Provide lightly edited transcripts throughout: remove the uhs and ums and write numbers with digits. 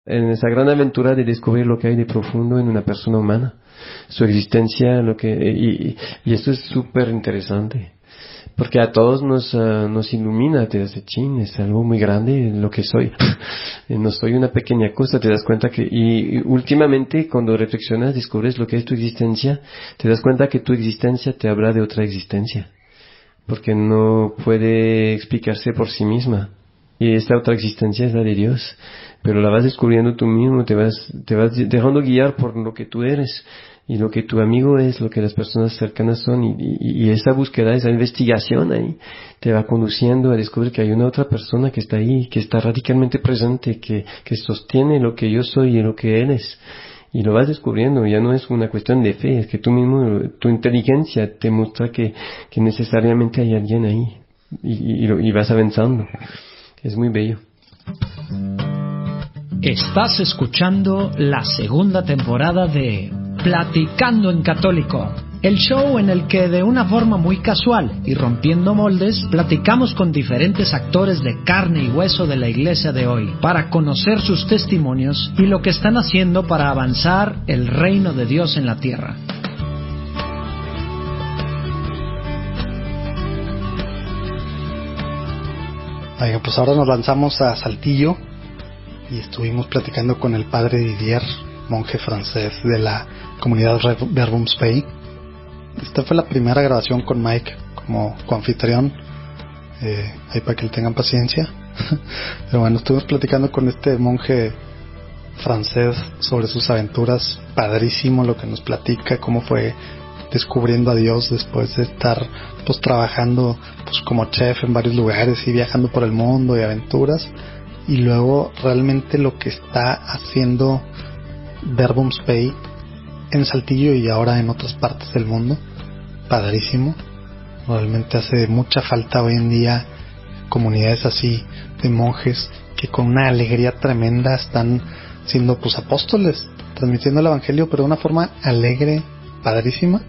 en esa gran aventura de descubrir lo que hay de profundo en una persona humana, su existencia, y esto es súper interesante. Porque a todos nos ilumina, te das chin, es algo muy grande lo que soy. No soy una pequeña cosa, te das cuenta y últimamente cuando reflexionas, descubres lo que es tu existencia, te das cuenta que tu existencia te habla de otra existencia. Porque no puede explicarse por sí misma. Y esta otra existencia es la de Dios. Pero la vas descubriendo tú mismo, te vas dejando guiar por lo que tú eres. Y lo que tu amigo es, lo que las personas cercanas son, y esa búsqueda, esa investigación ahí, te va conduciendo a descubrir que hay una otra persona que está ahí, que está radicalmente presente, que sostiene lo que yo soy y lo que él es. Y lo vas descubriendo, ya no es una cuestión de fe, es que tú mismo, tu inteligencia te muestra que necesariamente hay alguien ahí, y vas avanzando. Es muy bello. Estás escuchando la segunda temporada de Platicando en Católico, el show en el que de una forma muy casual y rompiendo moldes platicamos con diferentes actores de carne y hueso de la iglesia de hoy para conocer sus testimonios y lo que están haciendo para avanzar el reino de Dios en la tierra. Oiga, pues ahora nos lanzamos a Saltillo y estuvimos platicando con el padre Didier, monje francés de la comunidad Verbum Spei. Esta fue la primera grabación con Mike como coanfitrión, ahí para que le tengan paciencia. Pero bueno, estuvimos platicando con este monje francés sobre sus aventuras. Padrísimo lo que nos platica, cómo fue descubriendo a Dios después de estar pues trabajando pues como chef en varios lugares y viajando por el mundo y aventuras, y luego realmente lo que está haciendo Verbum Spei en Saltillo y ahora en otras partes del mundo. Padrísimo. Realmente hace mucha falta hoy en día comunidades así de monjes que con una alegría tremenda están siendo pues apóstoles, transmitiendo el evangelio pero de una forma alegre, padrísima,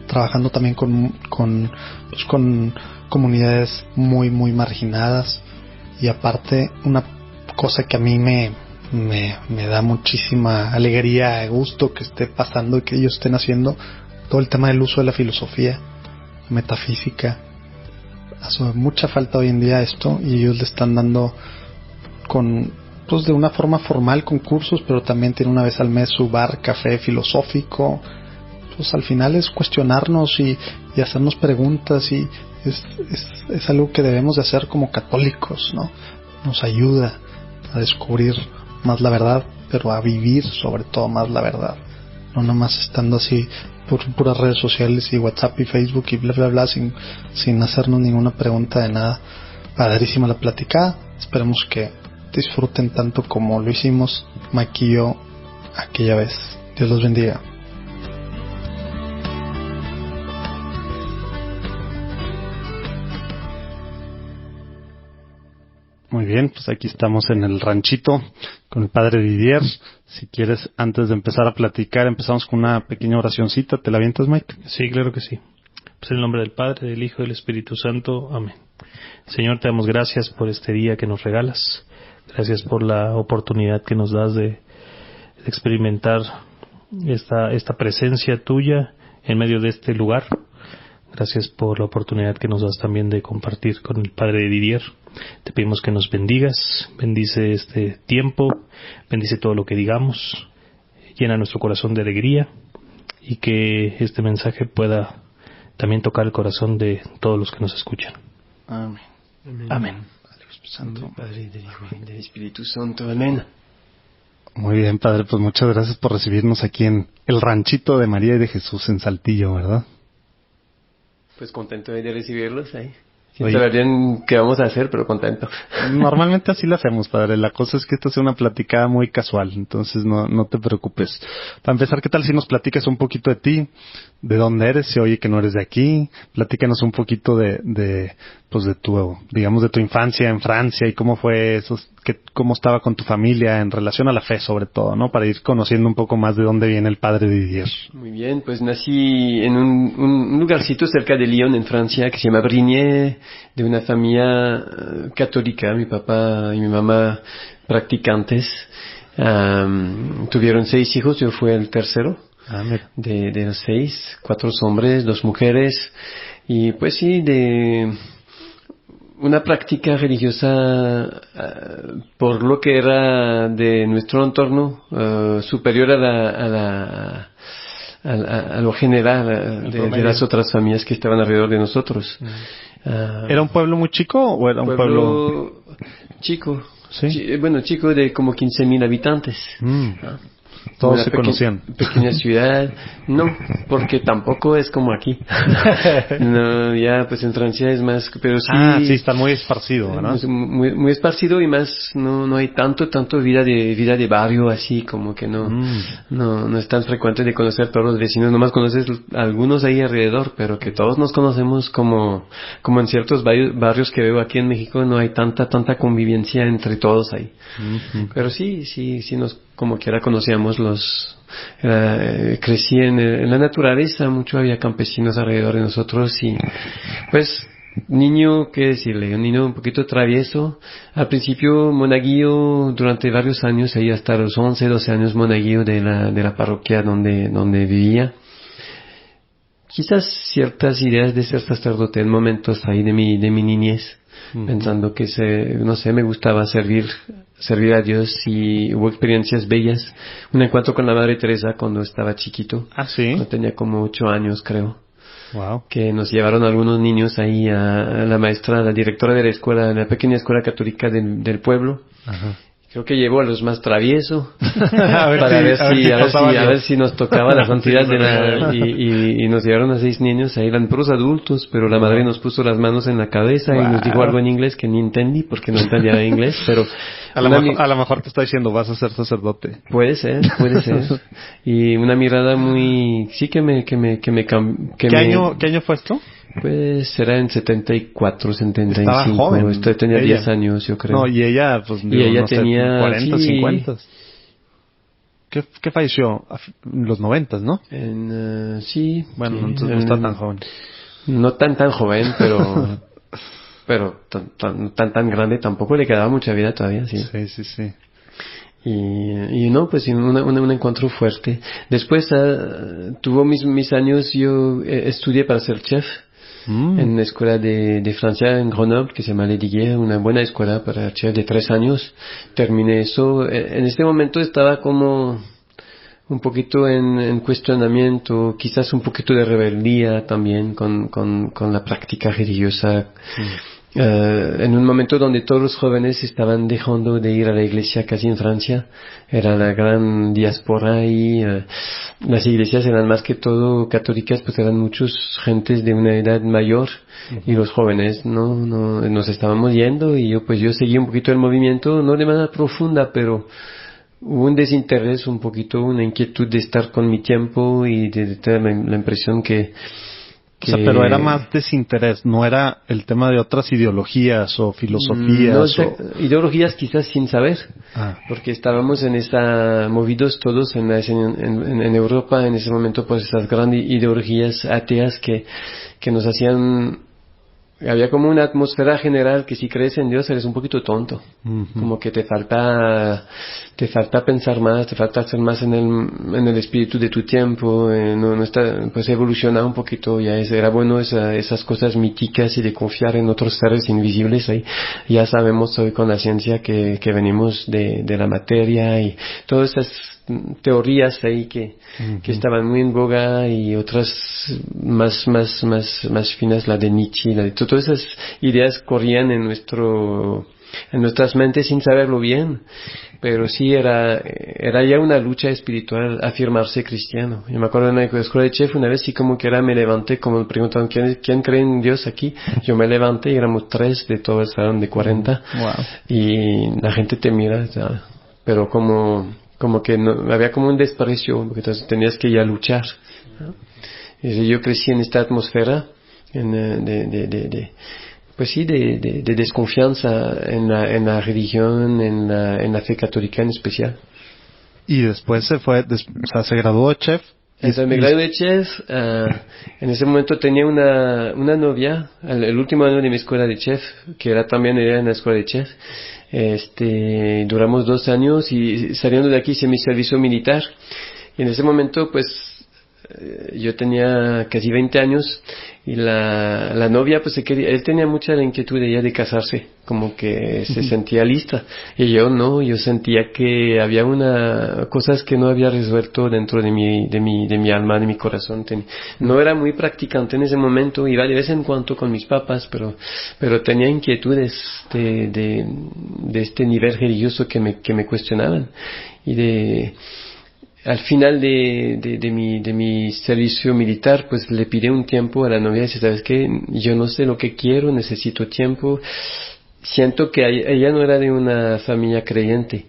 trabajando también con comunidades muy muy marginadas. Y aparte una cosa que a mí me da muchísima alegría, gusto que esté pasando y que ellos estén haciendo todo el tema del uso de la filosofía, metafísica. Hace mucha falta hoy en día esto y ellos le están dando pues de una forma formal con cursos, pero también tiene una vez al mes su bar café filosófico. Pues al final es cuestionarnos y hacernos preguntas, y es algo que debemos de hacer como católicos, ¿no? Nos ayuda a descubrir más la verdad, pero a vivir sobre todo más la verdad, no nomás estando así por puras redes sociales y WhatsApp y Facebook y bla bla bla sin hacernos ninguna pregunta de nada. Padrísima la platicada, esperemos que disfruten tanto como lo hicimos Mike y yo aquella vez. Dios los bendiga. Muy bien, pues aquí estamos en el ranchito con el padre Didier. Si quieres, antes de empezar a platicar, empezamos con una pequeña oracioncita. ¿Te la avientas, Mike? Sí, claro que sí. Pues en el nombre del Padre, del Hijo y del Espíritu Santo. Amén. Señor, te damos gracias por este día que nos regalas. Gracias por la oportunidad que nos das de experimentar esta presencia tuya en medio de este lugar. Gracias por la oportunidad que nos das también de compartir con el Padre Didier. Te pedimos que nos bendigas, bendice este tiempo, bendice todo lo que digamos, llena nuestro corazón de alegría y que este mensaje pueda también tocar el corazón de todos los que nos escuchan. Amén. Amén. Amén. Santo Padre, del Hijo y del Espíritu Santo. Amén. Muy bien, Padre, pues muchas gracias por recibirnos aquí en el ranchito de María y de Jesús en Saltillo, ¿verdad? Pues contento de recibirlos ahí. Sin saber bien qué vamos a hacer, pero contento. Normalmente así lo hacemos, Padre. La cosa es que esta sea una platicada muy casual, entonces no te preocupes. Para empezar, ¿qué tal si nos platicas un poquito de ti? ¿De dónde eres? Se oye que no eres de aquí. Platícanos un poquito de tu infancia en Francia y cómo fue eso, cómo estaba con tu familia en relación a la fe, sobre todo, ¿no? Para ir conociendo un poco más de dónde viene el Padre Didier. Muy bien, pues nací en un lugarcito cerca de Lyon, en Francia, que se llama Brignais, de una familia católica. Mi papá y mi mamá practicantes. Tuvieron 6 hijos, yo fui el tercero. Mira. De los 6, 4 hombres, 2 mujeres, y pues sí, de una práctica religiosa por lo que era de nuestro entorno superior a lo general de las otras familias que estaban alrededor de nosotros. ¿Era un pueblo muy chico o era un pueblo chico? ¿Sí? Bueno, chico, de como 15,000 habitantes. Todos se conocían. Pequeña ciudad, no, porque tampoco es como aquí. No, ya pues en Francia es más, pero sí. Sí, está muy esparcido, ¿verdad? Muy, muy esparcido y más no hay tanto vida de barrio así, como que no es tan frecuente de conocer todos los vecinos, nomás conoces algunos ahí alrededor, pero que todos nos conocemos como en ciertos barrios que veo aquí en México, no hay tanta convivencia entre todos ahí. Pero sí nos como quiera conocíamos crecí en la naturaleza, mucho había campesinos alrededor de nosotros y pues niño, qué decirle, un niño un poquito travieso, al principio monaguillo durante varios años, ahí hasta los 11, 12 años monaguillo de la parroquia donde vivía. Quizás ciertas ideas de ser sacerdote en momentos ahí de mi niñez, pensando que me gustaba servir a Dios, y hubo experiencias bellas. Un encuentro con la Madre Teresa cuando estaba chiquito. ¿Sí? Cuando tenía como 8 años, creo. Wow. Que nos llevaron algunos niños ahí a la maestra, la directora de la escuela, la pequeña escuela católica del pueblo. Ajá. Creo que llevó a los más traviesos a ver si nos tocaba la santidad y nos llevaron a 6 niños, ahí eran puros adultos, pero la madre nos puso las manos en la cabeza y nos dijo algo en inglés que ni entendí porque no entendía inglés, pero a lo mejor te está diciendo vas a ser sacerdote. Puede ser. Y una mirada muy ¿Qué año fue esto? Pues será en 74, 75. Estaba joven. Tenía 10 años, yo creo. No, y ella, pues, tenía 40, 50. ¿Qué falleció? En los 90, ¿no? Sí. Bueno, entonces no está tan joven. No tan joven, pero tan grande tampoco, le quedaba mucha vida todavía, sí. Sí. Y no, pues un encuentro fuerte. Después tuvo mis años, yo estudié para ser chef. En una escuela de Francia, en Grenoble, que se llama Lediguière, una buena escuela para chef de 3 años. Terminé eso. En este momento estaba como un poquito en cuestionamiento, quizás un poquito de rebeldía también con la práctica religiosa. En un momento donde todos los jóvenes estaban dejando de ir a la iglesia casi en Francia, era la gran diáspora y las iglesias eran más que todo católicas, pues eran muchos gentes de una edad mayor y los jóvenes no nos estábamos yendo, y yo seguí un poquito el movimiento, no de manera profunda, pero hubo un desinterés, un poquito una inquietud de estar con mi tiempo y de tener la impresión que pero era más desinterés, no era el tema de otras ideologías o filosofías. Ideologías quizás sin saber, porque estábamos movidos todos en Europa en ese momento por esas grandes ideologías ateas que nos hacían. Había como una atmósfera general que si crees en Dios eres un poquito tonto. Como que te falta pensar más, te falta hacer más en el espíritu de tu tiempo, no está, pues evolucionar un poquito, era bueno esas cosas míticas y de confiar en otros seres invisibles ahí. Ya sabemos hoy con la ciencia que venimos de la materia y todas esas teorías ahí que estaban muy en boga, y otras más finas, la de Nietzsche, todas esas ideas corrían en nuestras mentes sin saberlo bien, pero sí era ya una lucha espiritual afirmarse cristiano. Yo me acuerdo en la escuela de chef una vez sí como que me levanté, como me preguntaban ¿quién cree en Dios aquí? Yo me levanté y éramos 3 de todo el salón de 40. Wow. Y la gente te mira, pero como que no, había como un desprecio, porque entonces tenías que ya luchar, ¿no? Y yo crecí en esta atmósfera de desconfianza en la religión, en la fe católica en especial. Y después se graduó de chef Entonces me gradué de chef. En ese momento tenía una novia, el último año de mi escuela de chef, que era en la escuela de chef. Duramos 2 años y saliendo de aquí hice mi servicio militar. Y en ese momento, pues, yo tenía casi 20 años y la novia, pues, él tenía mucha la inquietud de ella de casarse, como que se sentía lista. Y yo no, yo sentía que había cosas que no había resuelto dentro de mi alma, de mi corazón. No era muy practicante en ese momento, iba de vez en cuando con mis papás, pero tenía inquietudes de este nivel religioso que me cuestionaban. Al final de mi servicio militar, pues le pidí un tiempo a la novia y dije, ¿sabes qué? Yo no sé lo que quiero, necesito tiempo. Siento que ella no era de una familia creyente.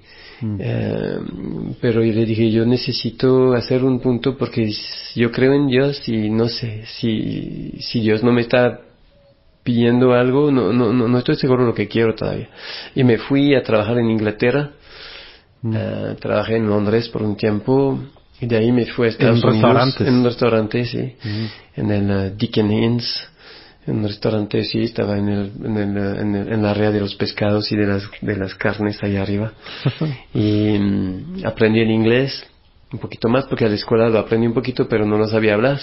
Pero yo le dije, yo necesito hacer un punto porque yo creo en Dios y no sé si Dios no me está pidiendo algo, no estoy seguro de lo que quiero todavía. Y me fui a trabajar en Inglaterra. Trabajé en Londres por un tiempo y de ahí me fui a Estados Unidos. En un restaurante, sí. En el Dickens Inns. En un restaurante, sí, estaba en la área de los pescados y de las carnes ahí arriba. Y aprendí el inglés un poquito más porque a la escuela lo aprendí un poquito pero no lo sabía hablar.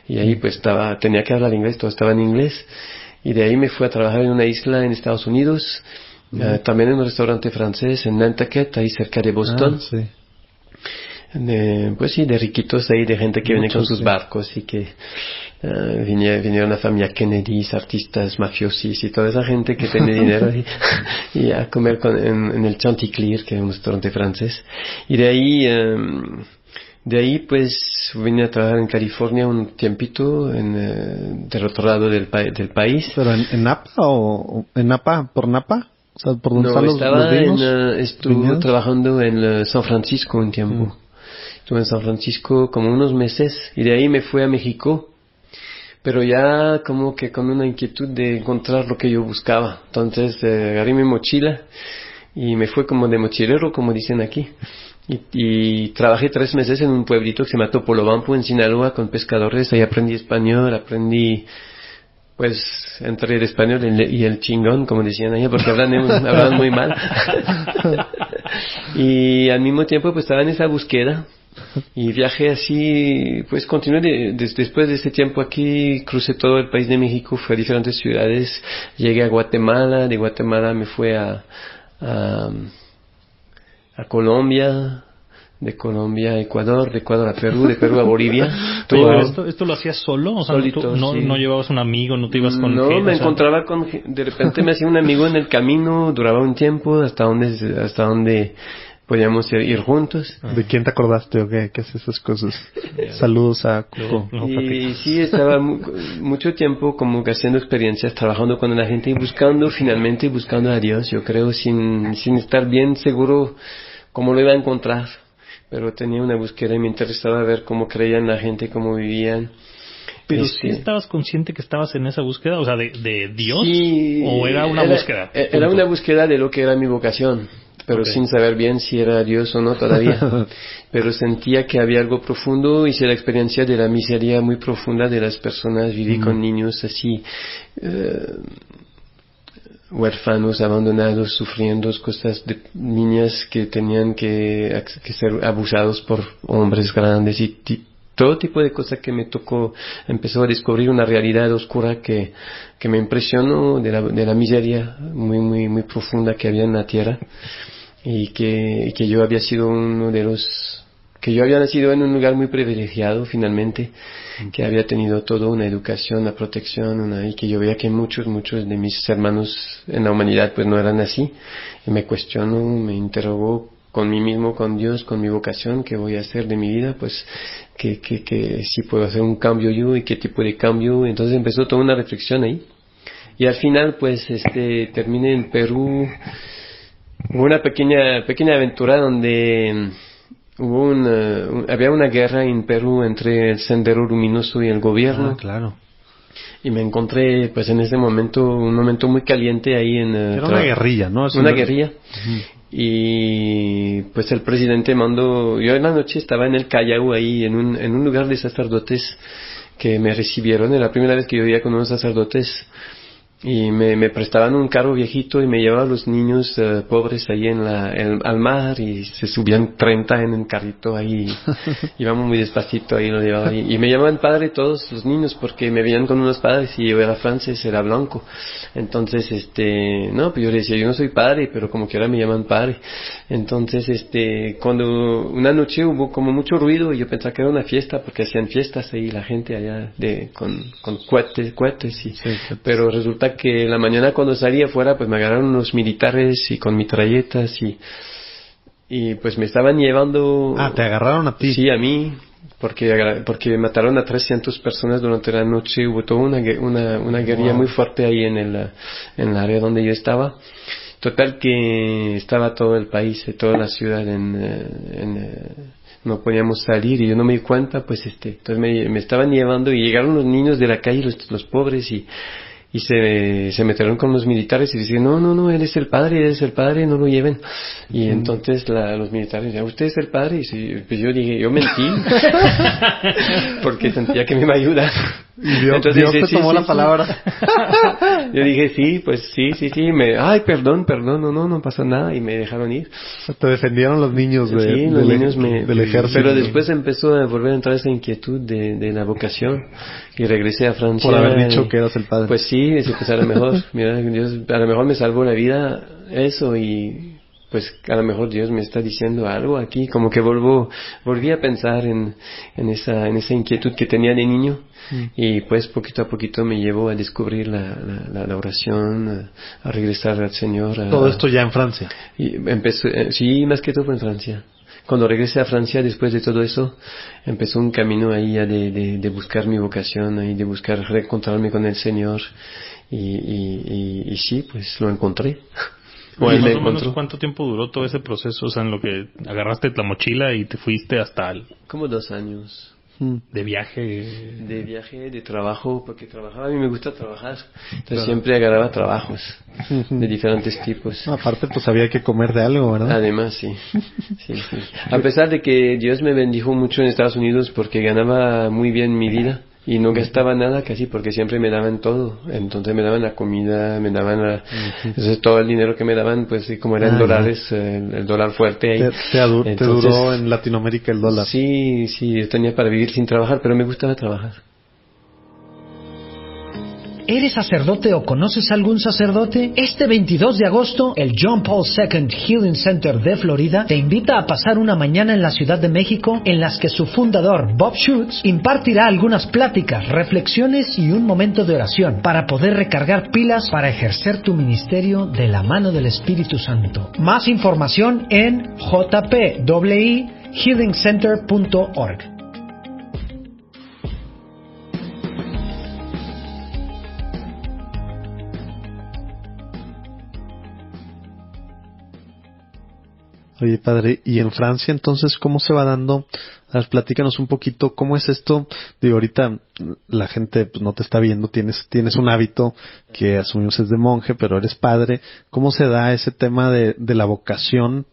Y ahí pues tenía que hablar inglés, todo estaba en inglés. Y de ahí me fui a trabajar en una isla en Estados Unidos. También en un restaurante francés en Nantucket, ahí cerca de Boston. Sí. Pues sí, de riquitos ahí, de gente que viene con sus barcos y que vinieron la familia Kennedy, artistas, mafiosis y toda esa gente que tiene dinero y a comer en el Chanticleer, que es un restaurante francés. Y de ahí pues vine a trabajar en California un tiempito del otro lado del país. ¿Pero en Napa o en Napa, por Napa? O sea, ¿por dónde están estuve trabajando en San Francisco un tiempo. Estuve en San Francisco como unos meses y de ahí me fui a México, pero ya como que con una inquietud de encontrar lo que yo buscaba. Entonces agarré mi mochila y me fui como de mochilero, como dicen aquí. Y trabajé 3 meses en un pueblito que se llama Topolobampo en Sinaloa con pescadores. Ahí aprendí español, pues entre el español y el chingón, como decían allá, porque hablan muy mal. Y al mismo tiempo pues estaba en esa búsqueda y viajé así, pues continué después de ese tiempo aquí, crucé todo el país de México, fui a diferentes ciudades, llegué a Guatemala, de Guatemala me fui a Colombia, de Colombia a Ecuador, de Ecuador a Perú, de Perú a Bolivia. Todo ¿Esto lo hacías solo? O sea, solito, no llevabas un amigo, no te ibas con gente? No, me encontraba de repente me hacía un amigo en el camino, duraba un tiempo, hasta donde podíamos ir juntos. ¿De quién te acordaste o qué haces esas cosas? Saludos a Cuco. Y sí, estaba mucho tiempo como que haciendo experiencias, trabajando con la gente y finalmente buscando a Dios, yo creo, sin estar bien seguro cómo lo iba a encontrar. Pero tenía una búsqueda y me interesaba ver cómo creían la gente, cómo vivían. ¿Pero sí estabas consciente que estabas en esa búsqueda? O sea, ¿de Dios? Sí, ¿o era una búsqueda? Era una búsqueda de lo que era mi vocación, pero sin saber bien si era Dios o no todavía. Pero sentía que había algo profundo, hice la experiencia de la miseria muy profunda de las personas, viví con niños así, huérfanos, abandonados, sufriendo cosas de niñas que tenían que ser abusados por hombres grandes y todo tipo de cosas que me tocó. Empezó a descubrir una realidad oscura que me impresionó de la miseria muy muy muy profunda que había en la tierra y que yo había sido que yo había nacido en un lugar muy privilegiado finalmente, que había tenido toda una educación, una protección, y que yo veía que muchos de mis hermanos en la humanidad pues no eran así. Y me cuestionó, me interrogó con mí mismo, con Dios, con mi vocación, qué voy a hacer de mi vida, pues que si puedo hacer un cambio yo y qué tipo de cambio. Entonces empezó toda una reflexión ahí. Y al final pues terminé en Perú. Hubo una pequeña aventura donde había una guerra en Perú entre el Sendero Luminoso y el gobierno. Claro. Y me encontré, pues en ese momento, un momento muy caliente ahí Era una guerrilla, ¿no? Una guerrilla. Uh-huh. y pues el presidente mandó, yo en la noche estaba en el Callao ahí, en un lugar de sacerdotes que me recibieron, era la primera vez que yo vivía con unos sacerdotes, y me prestaban un carro viejito y me llevaban a los niños pobres ahí al mar, y se subían 30 en el carrito ahí, íbamos muy despacito ahí, lo llevaba ahí, y me llamaban padre todos los niños porque me veían con unos padres y yo era francés, era blanco. Entonces no, pues yo le decía, yo no soy padre, pero como quiera me llaman padre. Entonces cuando una noche hubo como mucho ruido y yo pensaba que era una fiesta porque hacían fiestas ahí la gente allá con cohetes y, sí, pero resulta que la mañana cuando salí afuera pues me agarraron unos militares y con mitralletas y pues me estaban llevando. Ah, ¿te agarraron a ti? Sí, a mí, porque mataron a 300 personas durante la noche. Hubo toda una guerrilla muy fuerte ahí en el área donde yo estaba. Total que estaba todo el país, toda la ciudad no podíamos salir y yo no me di cuenta, pues entonces me estaban llevando y llegaron los niños de la calle, los pobres y se metieron con los militares y decían, no, él es el padre, no lo lleven. Y entonces los militares decían, ¿usted es el padre? Y pues yo dije, yo mentí, porque sentía que me iba a ayudar. Entonces Dios te tomó la palabra. Yo dije, sí, pues sí, ay, perdón, no pasa nada, y me dejaron ir. Te defendieron los niños del ejército. Pero después empezó a volver a entrar esa inquietud de la vocación, y regresé a Francia. Por haber dicho que eras el padre. Pues sí, pues a lo mejor, mira, Dios, a lo mejor me salvó la vida eso, y pues a lo mejor Dios me está diciendo algo aquí, como que volví a pensar en esa inquietud que tenía de niño, y pues poquito a poquito me llevó a descubrir la oración, a regresar al Señor. Todo esto ya en Francia. Y empezó, sí, más que todo fue en Francia. Cuando regresé a Francia, después de todo eso, empezó un camino ahí de buscar mi vocación, ahí de buscar reencontrarme con el Señor, y sí, pues lo encontré. Más o menos, ¿cuánto tiempo duró todo ese proceso? O sea, en lo que agarraste la mochila y te fuiste hasta Como 2 años. ¿De viaje? De trabajo, porque trabajaba, a mí me gusta trabajar. Entonces siempre agarraba trabajos de diferentes tipos. Aparte, pues había que comer de algo, ¿verdad? Además, sí. A pesar de que Dios me bendijo mucho en Estados Unidos porque ganaba muy bien mi vida. Y no gastaba nada casi porque siempre me daban todo. Entonces me daban la comida, me daban entonces todo el dinero que me daban, pues como era en dólares, el dólar fuerte ahí. Te duró en Latinoamérica el dólar. Sí, yo tenía para vivir sin trabajar, pero me gustaba trabajar. ¿Eres sacerdote o conoces algún sacerdote? Este 22 de agosto, el John Paul II Healing Center de Florida te invita a pasar una mañana en la Ciudad de México en las que su fundador, Bob Schutz, impartirá algunas pláticas, reflexiones y un momento de oración para poder recargar pilas para ejercer tu ministerio de la mano del Espíritu Santo. Más información en jpihealingcenter.org. Oye, padre, y en Francia, entonces, ¿cómo se va dando? A ver, platícanos un poquito, ¿cómo es esto? Digo, ahorita la gente pues, no te está viendo, tienes un hábito que asumimos es de monje, pero eres padre. ¿Cómo se da ese tema de la vocación?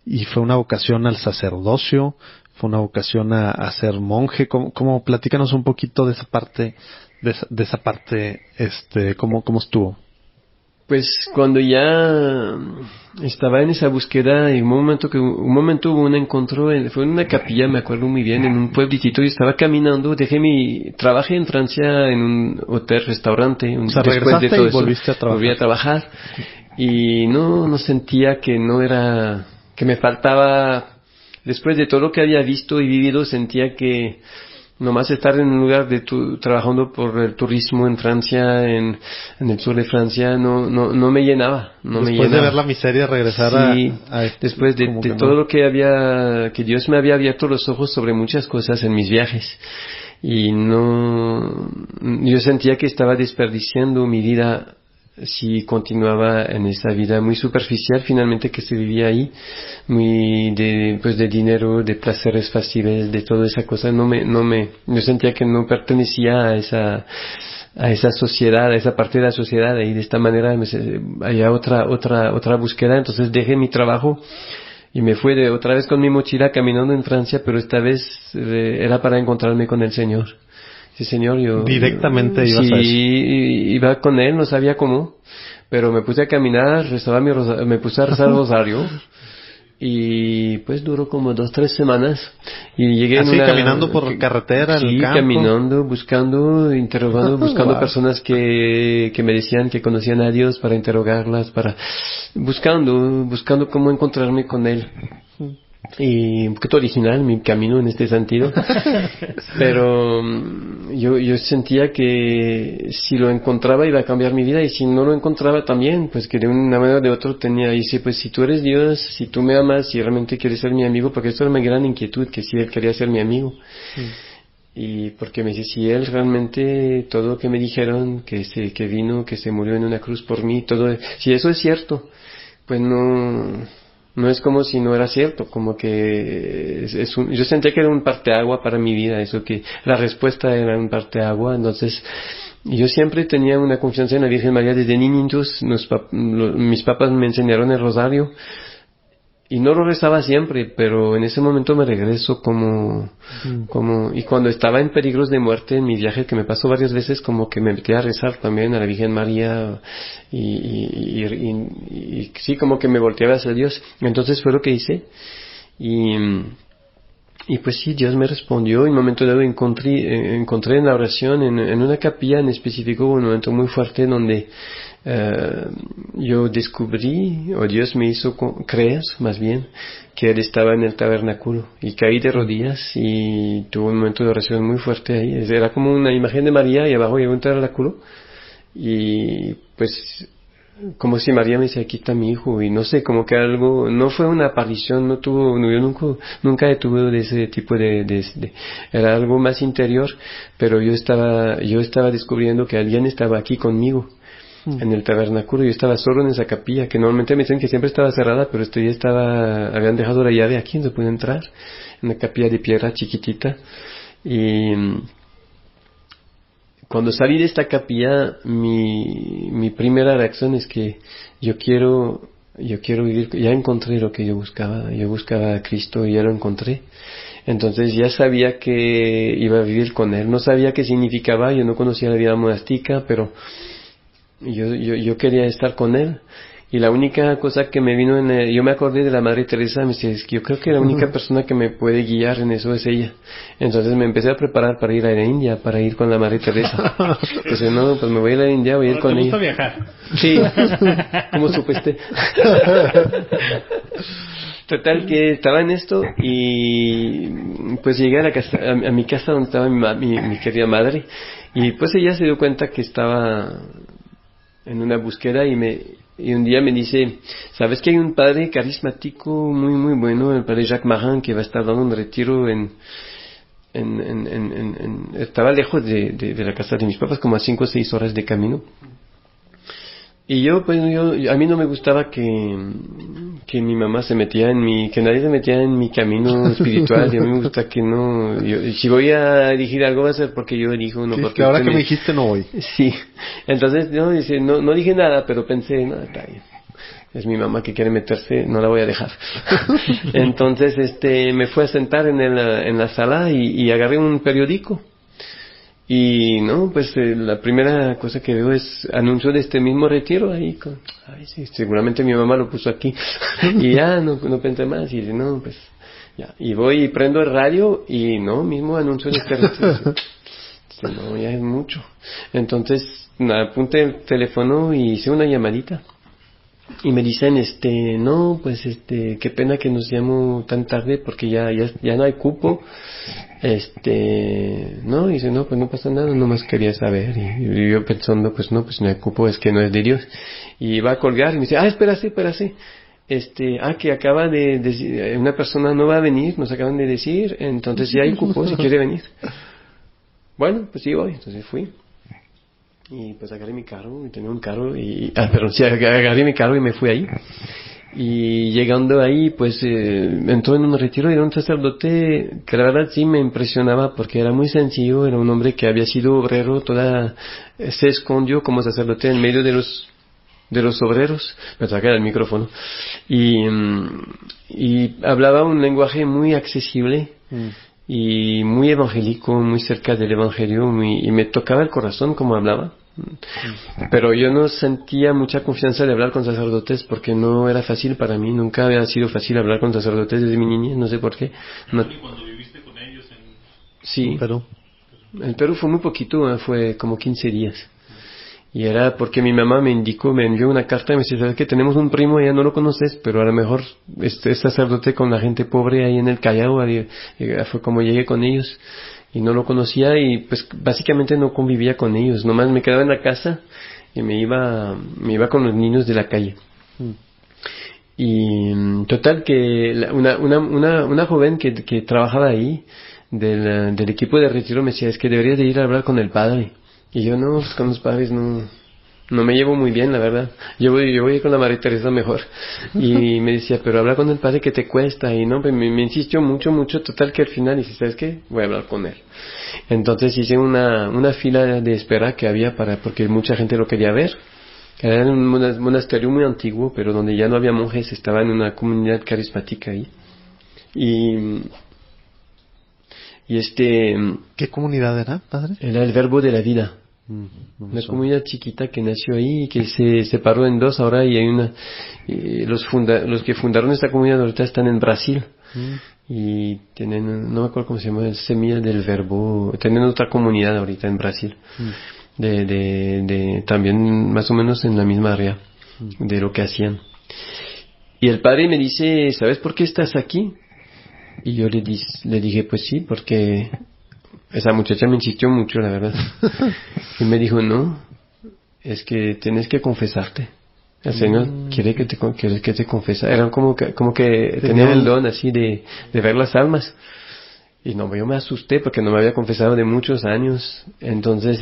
¿Y fue una vocación al sacerdocio? ¿Fue una vocación a ser monje? ¿Cómo platícanos un poquito de esa parte, cómo estuvo? Pues cuando ya estaba en esa búsqueda, en un momento hubo un encuentro, fue en una capilla, me acuerdo muy bien, en un pueblito, y estaba caminando, trabajé en Francia en un hotel-restaurante. O sea, regresaste y volviste a trabajar. Volví a trabajar, y no sentía que me faltaba, después de todo lo que había visto y vivido, sentía que nomás estar en un lugar trabajando por el turismo en Francia, en el sur de Francia, no me llenaba. Después de ver la miseria, regresar después de todo lo que Dios me había abierto los ojos sobre muchas cosas en mis viajes. Y yo sentía que estaba desperdiciando mi vida si continuaba en esa vida muy superficial finalmente que se vivía ahí, muy de dinero, de placeres fáciles, de toda esa cosa. Yo sentía que no pertenecía a esa sociedad, a esa parte de la sociedad, y de esta manera había otra búsqueda. Entonces dejé mi trabajo y me fui otra vez con mi mochila caminando en Francia, pero esta vez era para encontrarme con el Señor. Sí, Señor, directamente ibas a eso. Sí, iba con Él, no sabía cómo, pero me puse a caminar, me puse a rezar el rosario. Y pues duró como 2-3 semanas y llegué así caminando por carretera en el campo. Caminando, interrogando, buscando personas que me decían que conocían a Dios, para interrogarlas, buscando cómo encontrarme con Él. Y un poquito original mi camino en este sentido, pero yo sentía que si lo encontraba iba a cambiar mi vida, y si no lo encontraba también, pues que de una manera o de otra dice, pues si tú eres Dios, si tú me amas, si realmente quieres ser mi amigo, porque esto era mi gran inquietud, que si Él quería ser mi amigo. Y porque me dice, si Él realmente, todo lo que me dijeron, que vino, que se murió en una cruz por mí, todo, si eso es cierto, pues no es como si no era cierto, como que yo sentía que era un parteagua para mi vida, eso, que la respuesta era un parteagua. Entonces yo siempre tenía una confianza en la Virgen María desde niñitos. Mis papás me enseñaron el rosario y no lo rezaba siempre, pero en ese momento me regreso y cuando estaba en peligros de muerte en mi viaje, que me pasó varias veces, como que me metí a rezar también a la Virgen María y sí, como que me volteaba hacia Dios. Entonces fue lo que hice y pues sí, Dios me respondió. En un momento dado encontré en la oración, en una capilla en específico, un momento muy fuerte donde yo descubrí, o Dios me hizo creer, más bien, que Él estaba en el tabernáculo, y caí de rodillas y tuve un momento de oración muy fuerte ahí. Era como una imagen de María y abajo había un tabernáculo, y pues como si María me decía, aquí está mi hijo, y no sé, como que algo, no fue una aparición, yo nunca tuve de ese tipo era algo más interior, pero yo estaba descubriendo que alguien estaba aquí conmigo en el tabernáculo. Yo estaba solo en esa capilla, que normalmente me dicen que siempre estaba cerrada, pero habían dejado la llave aquí, no pude entrar, en una capilla de piedra chiquitita. Y cuando salí de esta capilla, mi primera reacción es que yo quiero vivir. Ya encontré lo que yo buscaba a Cristo, y ya lo encontré. Entonces ya sabía que iba a vivir con Él. No sabía qué significaba, yo no conocía la vida monástica, pero yo quería estar con Él. Y la única cosa que me vino yo me acordé de la Madre Teresa. Me dice, es que yo creo que la única persona que me puede guiar en eso es ella. Entonces me empecé a preparar para ir a la India, para ir con la Madre Teresa. Entonces no, pues me voy a ir a la India, voy a ir con ella. ¿Te gusta viajar? Sí. ¿Cómo supiste? Total, que estaba en esto, y pues llegué a mi casa donde estaba mi querida madre, y pues ella se dio cuenta que estaba en una búsqueda, y un día me dice, ¿sabes que hay un padre carismático muy muy bueno, el padre Jacques Marin, que va a estar dando un retiro estaba lejos de la casa de mis papás, como a 5 o 6 horas de camino? Y a mí no me gustaba que mi mamá que nadie se metía en mi camino espiritual. Y a mí me gusta que si voy a elegir algo va a ser porque yo elijo, no sí, porque que ahora que me dijiste no voy. Sí. Entonces, no dije nada, pero pensé, no, está bien. Es mi mamá que quiere meterse, no la voy a dejar. Entonces, me fui a sentar en la sala y agarré un periódico. Y pues la primera cosa que veo es anuncio de este mismo retiro ahí sí, seguramente mi mamá lo puso aquí. Y ya no pensé más, y no, pues ya, y voy y prendo el radio y mismo anuncio de este retiro. No, ya es mucho. Entonces apunté el teléfono y hice una llamadita. Y me dicen, qué pena que nos llamo tan tarde porque ya no hay cupo. No, dice, no, pues no pasa nada, nomás quería saber. Y yo pensando, pues no hay cupo, es que no es de Dios. Y va a colgar y me dice, espérase. Que acaba de decir, una persona no va a venir, nos acaban de decir, entonces ya hay cupo si quiere venir. Bueno, pues sí voy, entonces fui. Y pues agarré mi carro, y tenía un carro, agarré mi carro y me fui ahí. Y llegando ahí, pues entró en un retiro y era un sacerdote que la verdad sí me impresionaba porque era muy sencillo, era un hombre que había sido obrero, se escondió como sacerdote en medio de los obreros, me saqué el micrófono, y hablaba un lenguaje muy accesible y muy evangélico, muy cerca del evangelio, y me tocaba el corazón como hablaba. Pero yo no sentía mucha confianza de hablar con sacerdotes porque no era fácil para mí, nunca había sido fácil hablar con sacerdotes desde mi niñez, no sé por qué. No. ¿Y cuando viviste con ellos Sí, Perú? en Perú fue muy poquito, fue como 15 días. Y era porque mi mamá me envió una carta y me dice, ¿sabes qué? Tenemos un primo, ya no lo conoces, pero a lo mejor es sacerdote con la gente pobre ahí en el Callao. Fue como llegué con ellos. Y no lo conocía y pues básicamente no convivía con ellos, nomás me quedaba en la casa y me iba con los niños de la calle. Y total que una joven que trabajaba ahí del equipo de retiro me decía, es que deberías de ir a hablar con el padre. Y yo no, pues con los padres no me llevo muy bien, la verdad. Yo voy con la María Teresa mejor. Y me decía, pero habla con el padre que te cuesta. Y no, pues me insistió mucho, total que al final dije, ¿sabes qué? Voy a hablar con él. Entonces hice una fila de espera que había porque mucha gente lo quería ver. Era un monasterio muy antiguo, pero donde ya no había monjes, estaba en una comunidad carismática ahí. ¿Qué comunidad era, padre? Era el Verbo de la Vida. Una comunidad chiquita que nació ahí y que se separó en dos ahora, y hay los que fundaron esta comunidad ahorita están en Brasil y tienen, no me acuerdo cómo se llama, el Semilla del Verbo, tienen otra comunidad ahorita en Brasil de también más o menos en la misma área de lo que hacían. Y el padre me dice, ¿sabes por qué estás aquí? Y yo le dije, pues sí, porque esa muchacha me insistió mucho, la verdad. Y me dijo, no, es que tienes que confesarte. El Señor quiere que te confesa. Era como que tenía el don así de ver las almas. Y no, yo me asusté porque no me había confesado de muchos años. Entonces,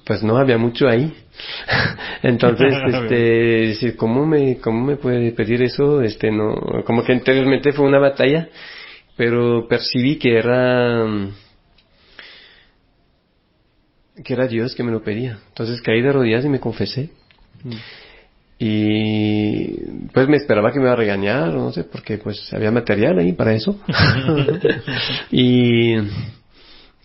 pues no había mucho ahí. Entonces, decir, ¿cómo me puede pedir eso? No, como que anteriormente fue una batalla, pero percibí que era Dios que me lo pedía. Entonces caí de rodillas y me confesé. Y pues me esperaba que me iba a regañar, no sé, porque pues había material ahí para eso.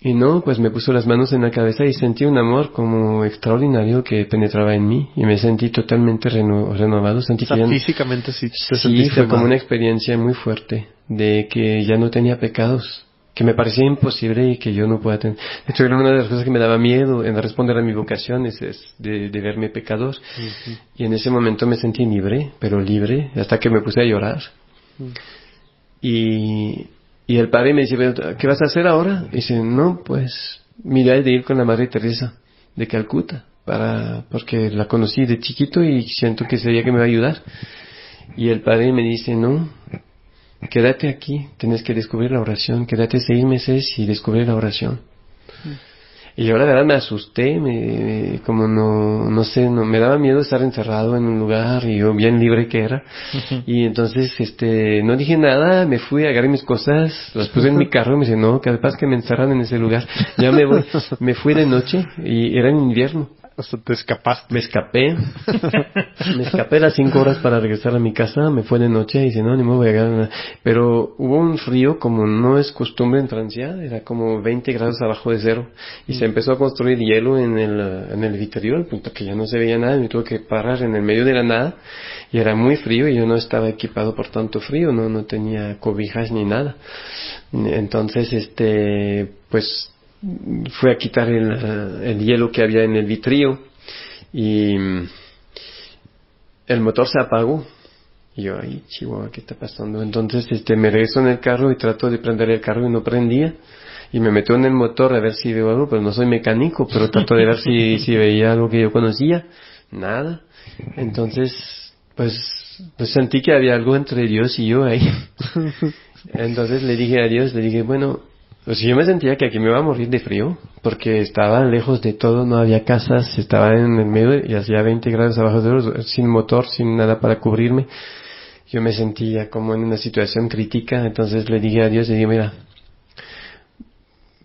Y no, pues me puso las manos en la cabeza y sentí un amor como extraordinario que penetraba en mí y me sentí totalmente renovado. Sentí que físicamente sí te sí, sentiste fue como mal. una experiencia muy fuerte de que ya no tenía pecados, que me parecía imposible y que yo no podía tener. De hecho, era una de las cosas que me daba miedo en responder a mi vocación, es de verme pecador. Y en ese momento me sentí libre, pero libre, hasta que me puse a llorar. Y el padre me dice, ¿qué vas a hacer ahora? Y dice, no, pues mi idea es de ir con la Madre Teresa de Calcuta, porque la conocí de chiquito y siento que sería que me va a ayudar. Y el padre me dice, no, quédate aquí, tienes que descubrir la oración, quédate 6 meses y descubrir la oración. Y yo la verdad me asusté, como no sé, me daba miedo estar encerrado en un lugar y yo bien libre que era. Y entonces, no dije nada, me fui, agarré mis cosas, las puse en mi carro y me dice, no, capaz que me encerran en ese lugar. Ya me voy. Me fui de noche y era en invierno. Hasta te escapaste. Me escapé a las 5 horas para regresar a mi casa, me fue de noche y dice, no, ni me voy a llegar. Pero hubo un frío como no es costumbre en Francia, era como 20 grados abajo de cero y se empezó a construir hielo en el vitrero, al punto que ya no se veía nada y me tuve que parar en el medio de la nada y era muy frío y yo no estaba equipado por tanto frío, no tenía cobijas ni nada. Entonces, pues fue a quitar el hielo que había en el vitrío y el motor se apagó y yo, ay, chihuahua, ¿qué está pasando? Entonces me regreso en el carro y trato de prender el carro y no prendía y me meto en el motor a ver si veo algo, pero no soy mecánico, pero trato de ver si veía algo que yo conocía, nada. Entonces pues sentí que había algo entre Dios y yo ahí. Entonces le dije a Dios, bueno, Pues yo me sentía que aquí me iba a morir de frío, porque estaba lejos de todo, no había casas, estaba en el medio y hacía 20 grados abajo cero, sin motor, sin nada para cubrirme. Yo me sentía como en una situación crítica, entonces le dije a Dios, le dije, mira,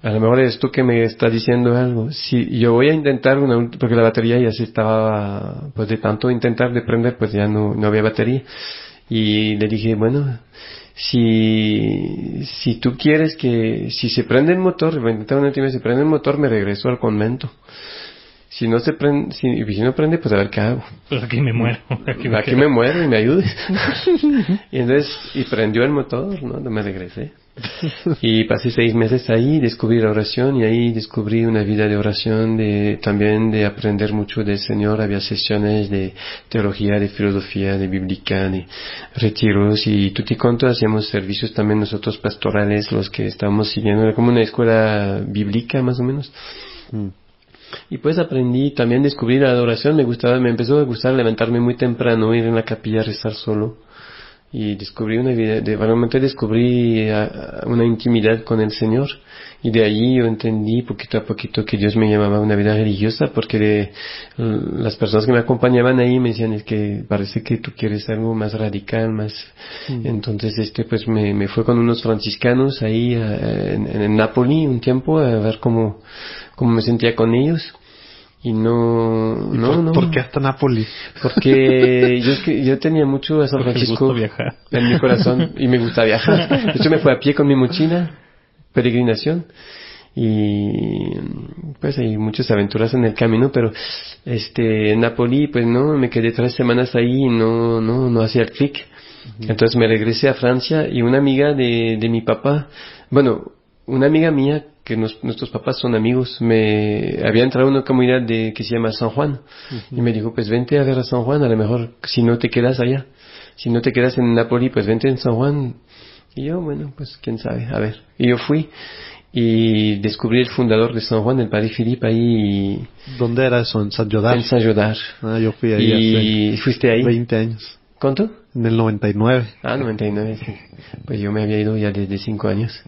a lo mejor eres tú que me estás diciendo algo. Si yo voy a intentar porque la batería ya se estaba, pues de tanto intentar de prender, pues ya no había batería. Y le dije, bueno, si tú quieres si se prende el motor, voy a intentar una última vez, si prende el motor, me regreso al convento. Si no se prende, si no prende, pues a ver qué hago. Pues aquí me muero. Aquí me muero y me ayudes. y prendió el motor, ¿no? Me regresé. Y pasé 6 meses ahí, descubrí la oración y ahí descubrí una vida de oración, también de aprender mucho del Señor. Había sesiones de teología, de filosofía, de bíblica, de retiros y tutti quanto. Hacíamos servicios también nosotros pastorales, los que estábamos siguiendo. Era como una escuela bíblica más o menos. Y pues aprendí, también descubrí la adoración, me empezó a gustar levantarme muy temprano, ir en la capilla a rezar solo. Y descubrí realmente descubrí una intimidad con el Señor. Y de allí yo entendí poquito a poquito que Dios me llamaba a una vida religiosa, porque las personas que me acompañaban ahí me decían, es que parece que tú quieres algo más radical, más... Entonces pues me fue con unos franciscanos ahí en Nápoli un tiempo a ver cómo me sentía con ellos. Y no. ¿Por qué hasta Nápoles? Porque yo tenía mucho a San Francisco en mi corazón y me gusta viajar. De hecho me fui a pie con mi mochila, peregrinación, y pues hay muchas aventuras en el camino, pero en Nápoles pues no, me quedé 3 semanas ahí y no hacía el clic. Entonces me regresé a Francia y una amiga de mi papá, una amiga mía, que nuestros papás son amigos, me había entrado en una comunidad que se llama San Juan, y me dijo, pues vente a ver a San Juan, a lo mejor si no te quedas allá, si no te quedas en Nápoles, pues vente en San Juan. Y yo, bueno, pues quién sabe, a ver. Y yo fui y descubrí el fundador de San Juan, el padre Philippe, ahí. ¿Dónde era eso? ¿En San Jodar? En San Jodar. Yo fui ahí hace fuiste ahí 20 años. ¿Cuánto? En el 99. 99, sí. Pues yo me había ido ya desde 5 años.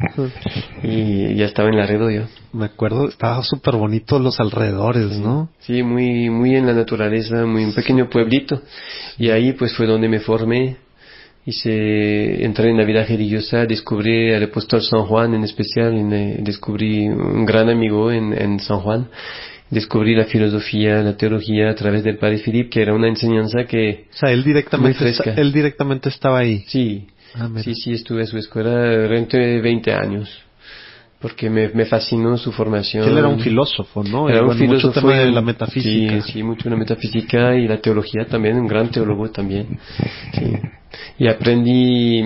Y ya estaba en Laredo yo. Me acuerdo, estaba súper bonito los alrededores, ¿no? Sí, muy, muy en la naturaleza, muy un pequeño pueblito. Y ahí pues fue donde me formé. Entré en la vida religiosa, descubrí al apóstol San Juan en especial, descubrí un gran amigo en San Juan. Descubrí la filosofía, la teología a través del padre Philippe, que era una enseñanza que... O sea, él directamente estaba ahí. Sí, sí, estuve en su escuela durante 20 años, porque me fascinó su formación. Que él era un filósofo, ¿no? Era un filósofo. Mucho tema de la metafísica. Sí, mucho la metafísica y la teología también, un gran teólogo también. Sí. Y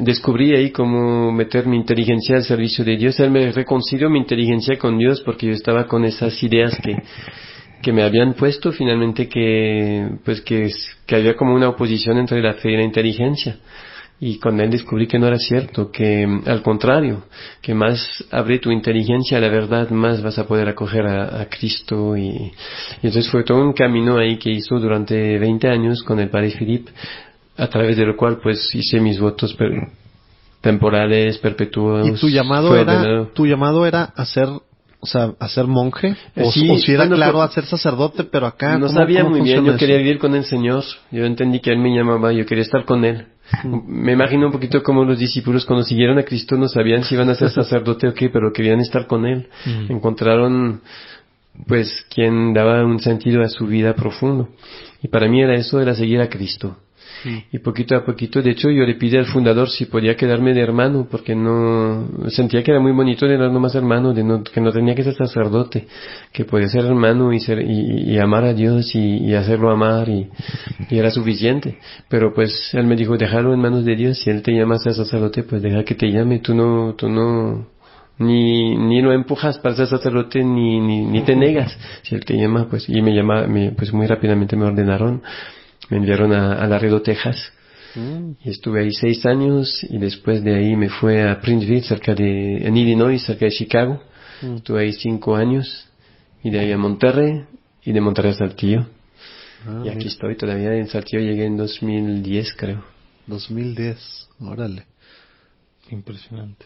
descubrí ahí cómo meter mi inteligencia al servicio de Dios. Él me reconcilió mi inteligencia con Dios, porque yo estaba con esas ideas que me habían puesto finalmente, que había como una oposición entre la fe y la inteligencia. Y con él descubrí que no era cierto, que al contrario, que más abre tu inteligencia a la verdad, más vas a poder acoger a Cristo. Y entonces fue todo un camino ahí que hizo durante 20 años con el padre Philippe, a través de lo cual pues hice mis votos temporales, perpetuos. ¿Y tu llamado era a ser monje? ¿O si era claro a ser sacerdote, pero acá no sabía muy bien? Yo quería vivir con el Señor. Yo entendí que Él me llamaba, yo quería estar con Él. Me imagino un poquito como los discípulos cuando siguieron a Cristo no sabían si iban a ser sacerdote o qué, pero querían estar con Él. Encontraron pues quien daba un sentido a su vida profundo. Y para mí era seguir a Cristo. Y poquito a poquito, de hecho, yo le pedí al fundador si podía quedarme de hermano, porque no sentía que era muy bonito de no más hermano, que no tenía que ser sacerdote, que podía ser hermano y amar a Dios y hacerlo amar y era suficiente. Pero pues él me dijo, déjalo en manos de Dios, si él te llama a ser sacerdote, pues deja que te llame, tú no ni lo empujas para ser sacerdote ni te negas. Si él te llama, pues, y pues muy rápidamente me ordenaron. Me enviaron a Laredo, Texas, y estuve ahí 6 años, y después de ahí me fue a Princeville, en Illinois, cerca de Chicago. Estuve ahí 5 años, y de ahí a Monterrey, y de Monterrey a Saltillo. Y aquí estoy todavía en Saltillo, llegué en 2010, creo. 2010, órale. Impresionante.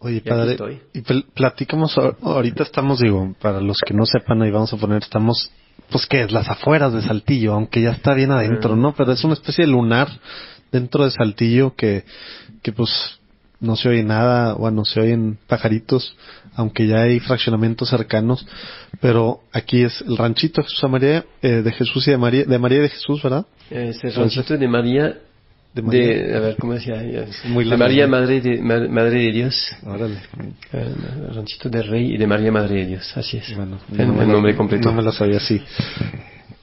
Oye, Y padre, aquí estoy. y platicamos, ahorita estamos, digo, para los que no sepan, ahí vamos a poner, estamos, pues, ¿qué es? Las afueras de Saltillo, aunque ya está bien adentro, ¿no? Pero es una especie de lunar dentro de Saltillo que pues, no se oye nada, bueno, se oyen pajaritos, aunque ya hay fraccionamientos cercanos, pero aquí es el ranchito de Jesús María, de Jesús y de María y de Jesús, ¿verdad? Es el ranchito de María, a ver, ¿cómo decía? Muy De largo, María, ¿no? Madre de Dios. Órale. El ranchito de Rey y de María, Madre de Dios, así es. Bueno, el nombre completo. No me lo sabía así.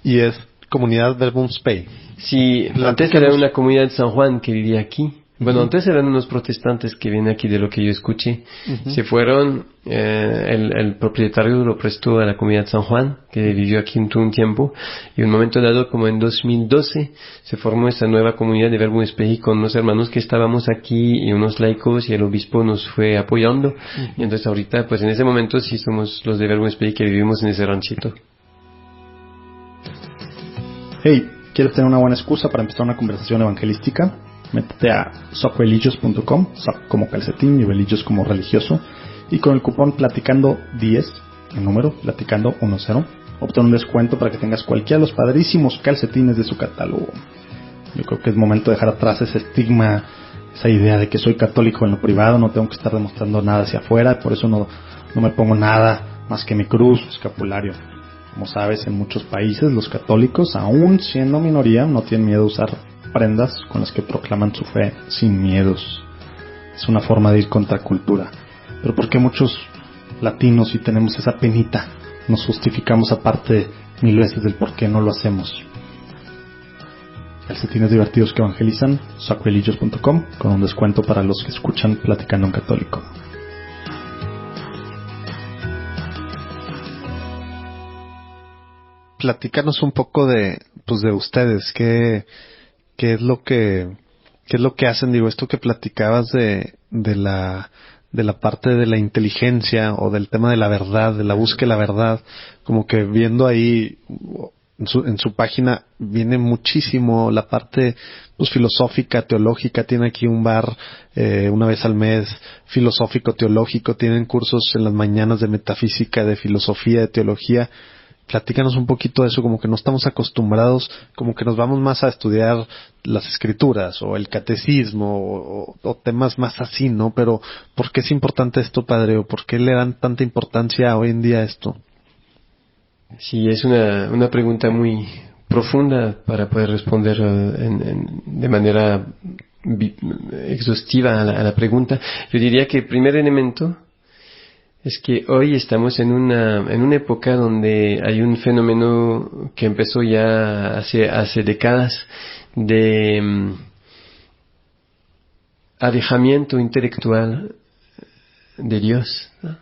Y es Comunidad Verbum Spei. Sí, antes era una comunidad de San Juan que vivía aquí. Bueno, antes eran unos protestantes que vienen aquí de lo que yo escuché. Se fueron, el propietario lo prestó a la comunidad de San Juan, que vivió aquí un tiempo, y un momento dado, como en 2012, se formó esta nueva comunidad de Verbum Spei con unos hermanos que estábamos aquí y unos laicos, y el obispo nos fue apoyando. Y entonces ahorita, pues en ese momento sí somos los de Verbum Spei que vivimos en ese ranchito. Hey, ¿quieres tener una buena excusa para empezar una conversación evangelística? Métete a socreligious.com, soc como calcetín y religious como religioso, y con el cupón platicando10, el número platicando10, obtén un descuento para que tengas cualquiera de los padrísimos calcetines de su catálogo. Yo creo que es momento de dejar atrás ese estigma, esa idea de que soy católico en lo privado, no tengo que estar demostrando nada hacia afuera, por eso no me pongo nada más que mi cruz, escapulario. Como sabes, en muchos países los católicos, aún siendo minoría, no tienen miedo a usar prendas con las que proclaman su fe sin miedos. Es una forma de ir contra cultura. Pero ¿por qué muchos latinos, si tenemos esa penita, nos justificamos aparte 1000 veces del por qué no lo hacemos? Calcetines divertidos que evangelizan, socreligious.com, con un descuento para los que escuchan Platicando en Católico. Platícanos un poco de ustedes, qué es lo que hacen, digo, esto que platicabas de la parte de la inteligencia o del tema de la verdad, de la búsqueda de la verdad, como que viendo ahí en su página viene muchísimo la parte pues filosófica, teológica. Tiene aquí un bar una vez al mes, filosófico, teológico, tienen cursos en las mañanas de metafísica, de filosofía, de teología. Platícanos un poquito de eso, como que no estamos acostumbrados, como que nos vamos más a estudiar las escrituras o el catecismo o temas más así, ¿no? Pero ¿por qué es importante esto, padre? ¿O por qué le dan tanta importancia hoy en día a esto? Sí, es una pregunta muy profunda para poder responder de manera exhaustiva a la pregunta. Yo diría que el primer elemento es que hoy estamos en una época donde hay un fenómeno que empezó ya hace décadas de alejamiento intelectual de Dios, ¿no?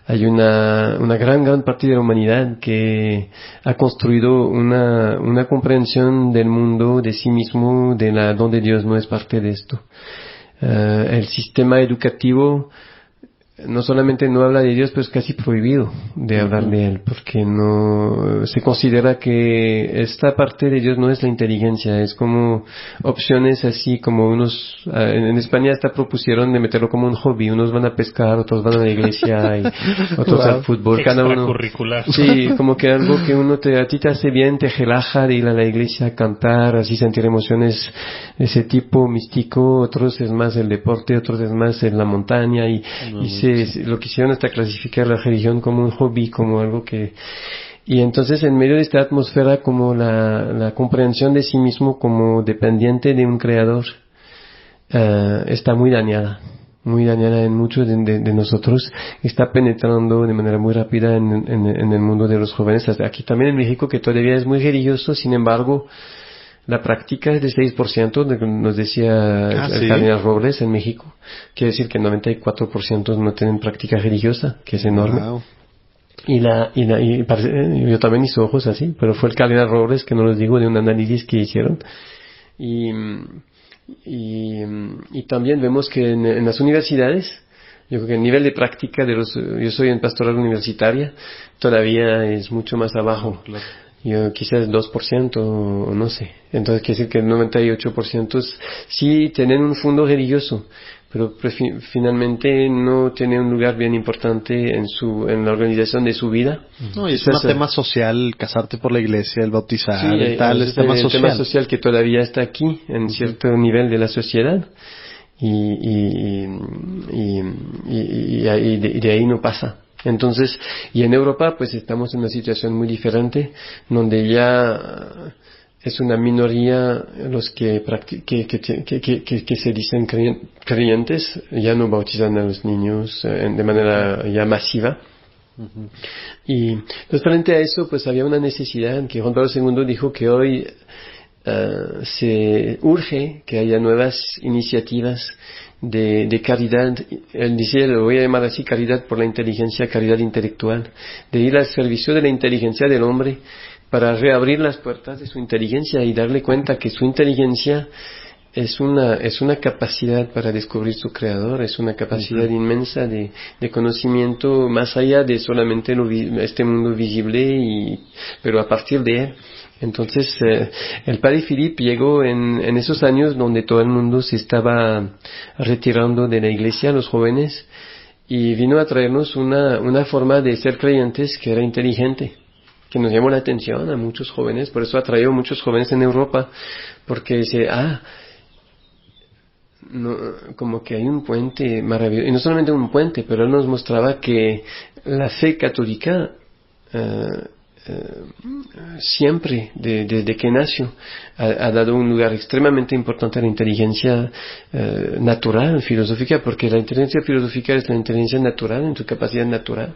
Hay una gran parte de la humanidad que ha construido una comprensión del mundo, de sí mismo, donde Dios no es parte de esto. El sistema educativo no solamente no habla de Dios, pero es casi prohibido de hablar de Él, porque no se considera que esta parte de Dios no es la inteligencia, es como opciones así, como unos, en España hasta propusieron de meterlo como un hobby, unos van a pescar, otros van a la iglesia y otros al fútbol, cada uno. Extracurricular. Sí, como que algo que a ti te hace bien, te relaja de ir a la iglesia a cantar, así sentir emociones de ese tipo místico, otros es más el deporte, otros es más en la montaña y lo quisieron hasta clasificar la religión como un hobby, como algo que... Y entonces en medio de esta atmósfera como la comprensión de sí mismo como dependiente de un creador está muy dañada en muchos de nosotros, está penetrando de manera muy rápida en el mundo de los jóvenes, hasta aquí también en México, que todavía es muy religioso. Sin embargo, la práctica es de 6%, nos decía el cardenal Robles en México. Quiere decir que el 94% no tienen práctica religiosa, que es enorme. Wow. Y yo también hice ojos así, pero fue el cardenal Robles, que no los digo, de un análisis que hicieron. Y también vemos que en las universidades, yo creo que el nivel de práctica yo soy en pastoral universitaria, todavía es mucho más abajo. Claro. Yo quizás 2% o no sé. Entonces quiere decir que el 98% sí tienen un fondo religioso, pero finalmente no tiene un lugar bien importante en la organización de su vida. No, y es un tema social, casarte por la iglesia, el bautizar, sí, el tal, es tema social. Tema social que todavía está aquí, en cierto nivel de la sociedad, y de ahí no pasa. Entonces, y en Europa pues estamos en una situación muy diferente, donde ya es una minoría los que se dicen creyentes, ya no bautizan a los niños de manera ya masiva. Y pues frente a eso pues había una necesidad que Juan Pablo II dijo que hoy se urge que haya nuevas iniciativas de caridad. Él dice, lo voy a llamar así, caridad por la inteligencia, caridad intelectual, de ir al servicio de la inteligencia del hombre para reabrir las puertas de su inteligencia y darle cuenta que su inteligencia es una capacidad para descubrir su creador, es una capacidad inmensa de conocimiento más allá de solamente este mundo visible, pero a partir de él. Entonces, el padre Philippe llegó en esos años donde todo el mundo se estaba retirando de la iglesia, los jóvenes, y vino a traernos una forma de ser creyentes que era inteligente, que nos llamó la atención a muchos jóvenes. Por eso atrajo muchos jóvenes en Europa, porque dice, no, como que hay un puente maravilloso, y no solamente un puente, pero él nos mostraba que la fe católica siempre, desde que nació, ha dado un lugar extremadamente importante a la inteligencia natural, filosófica, porque la inteligencia filosófica es la inteligencia natural, en su capacidad natural,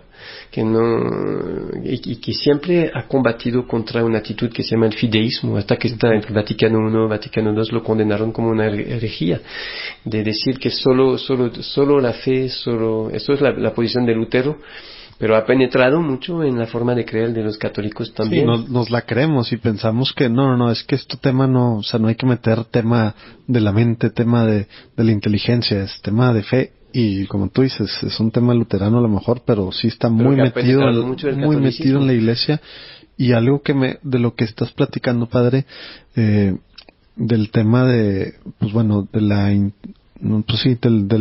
y que siempre ha combatido contra una actitud que se llama el fideísmo, hasta que está entre Vaticano I y Vaticano II lo condenaron como una herejía, de decir que solo la fe, eso es la posición de Lutero, pero ha penetrado mucho en la forma de creer de los católicos también. Sí, nos la creemos y pensamos que no, es que este tema no hay que meter tema de la mente, tema de la inteligencia, es tema de fe, y como tú dices, es un tema luterano a lo mejor, pero sí está muy metido en la iglesia. Y algo de lo que estás platicando, padre, del tema de, pues bueno, de la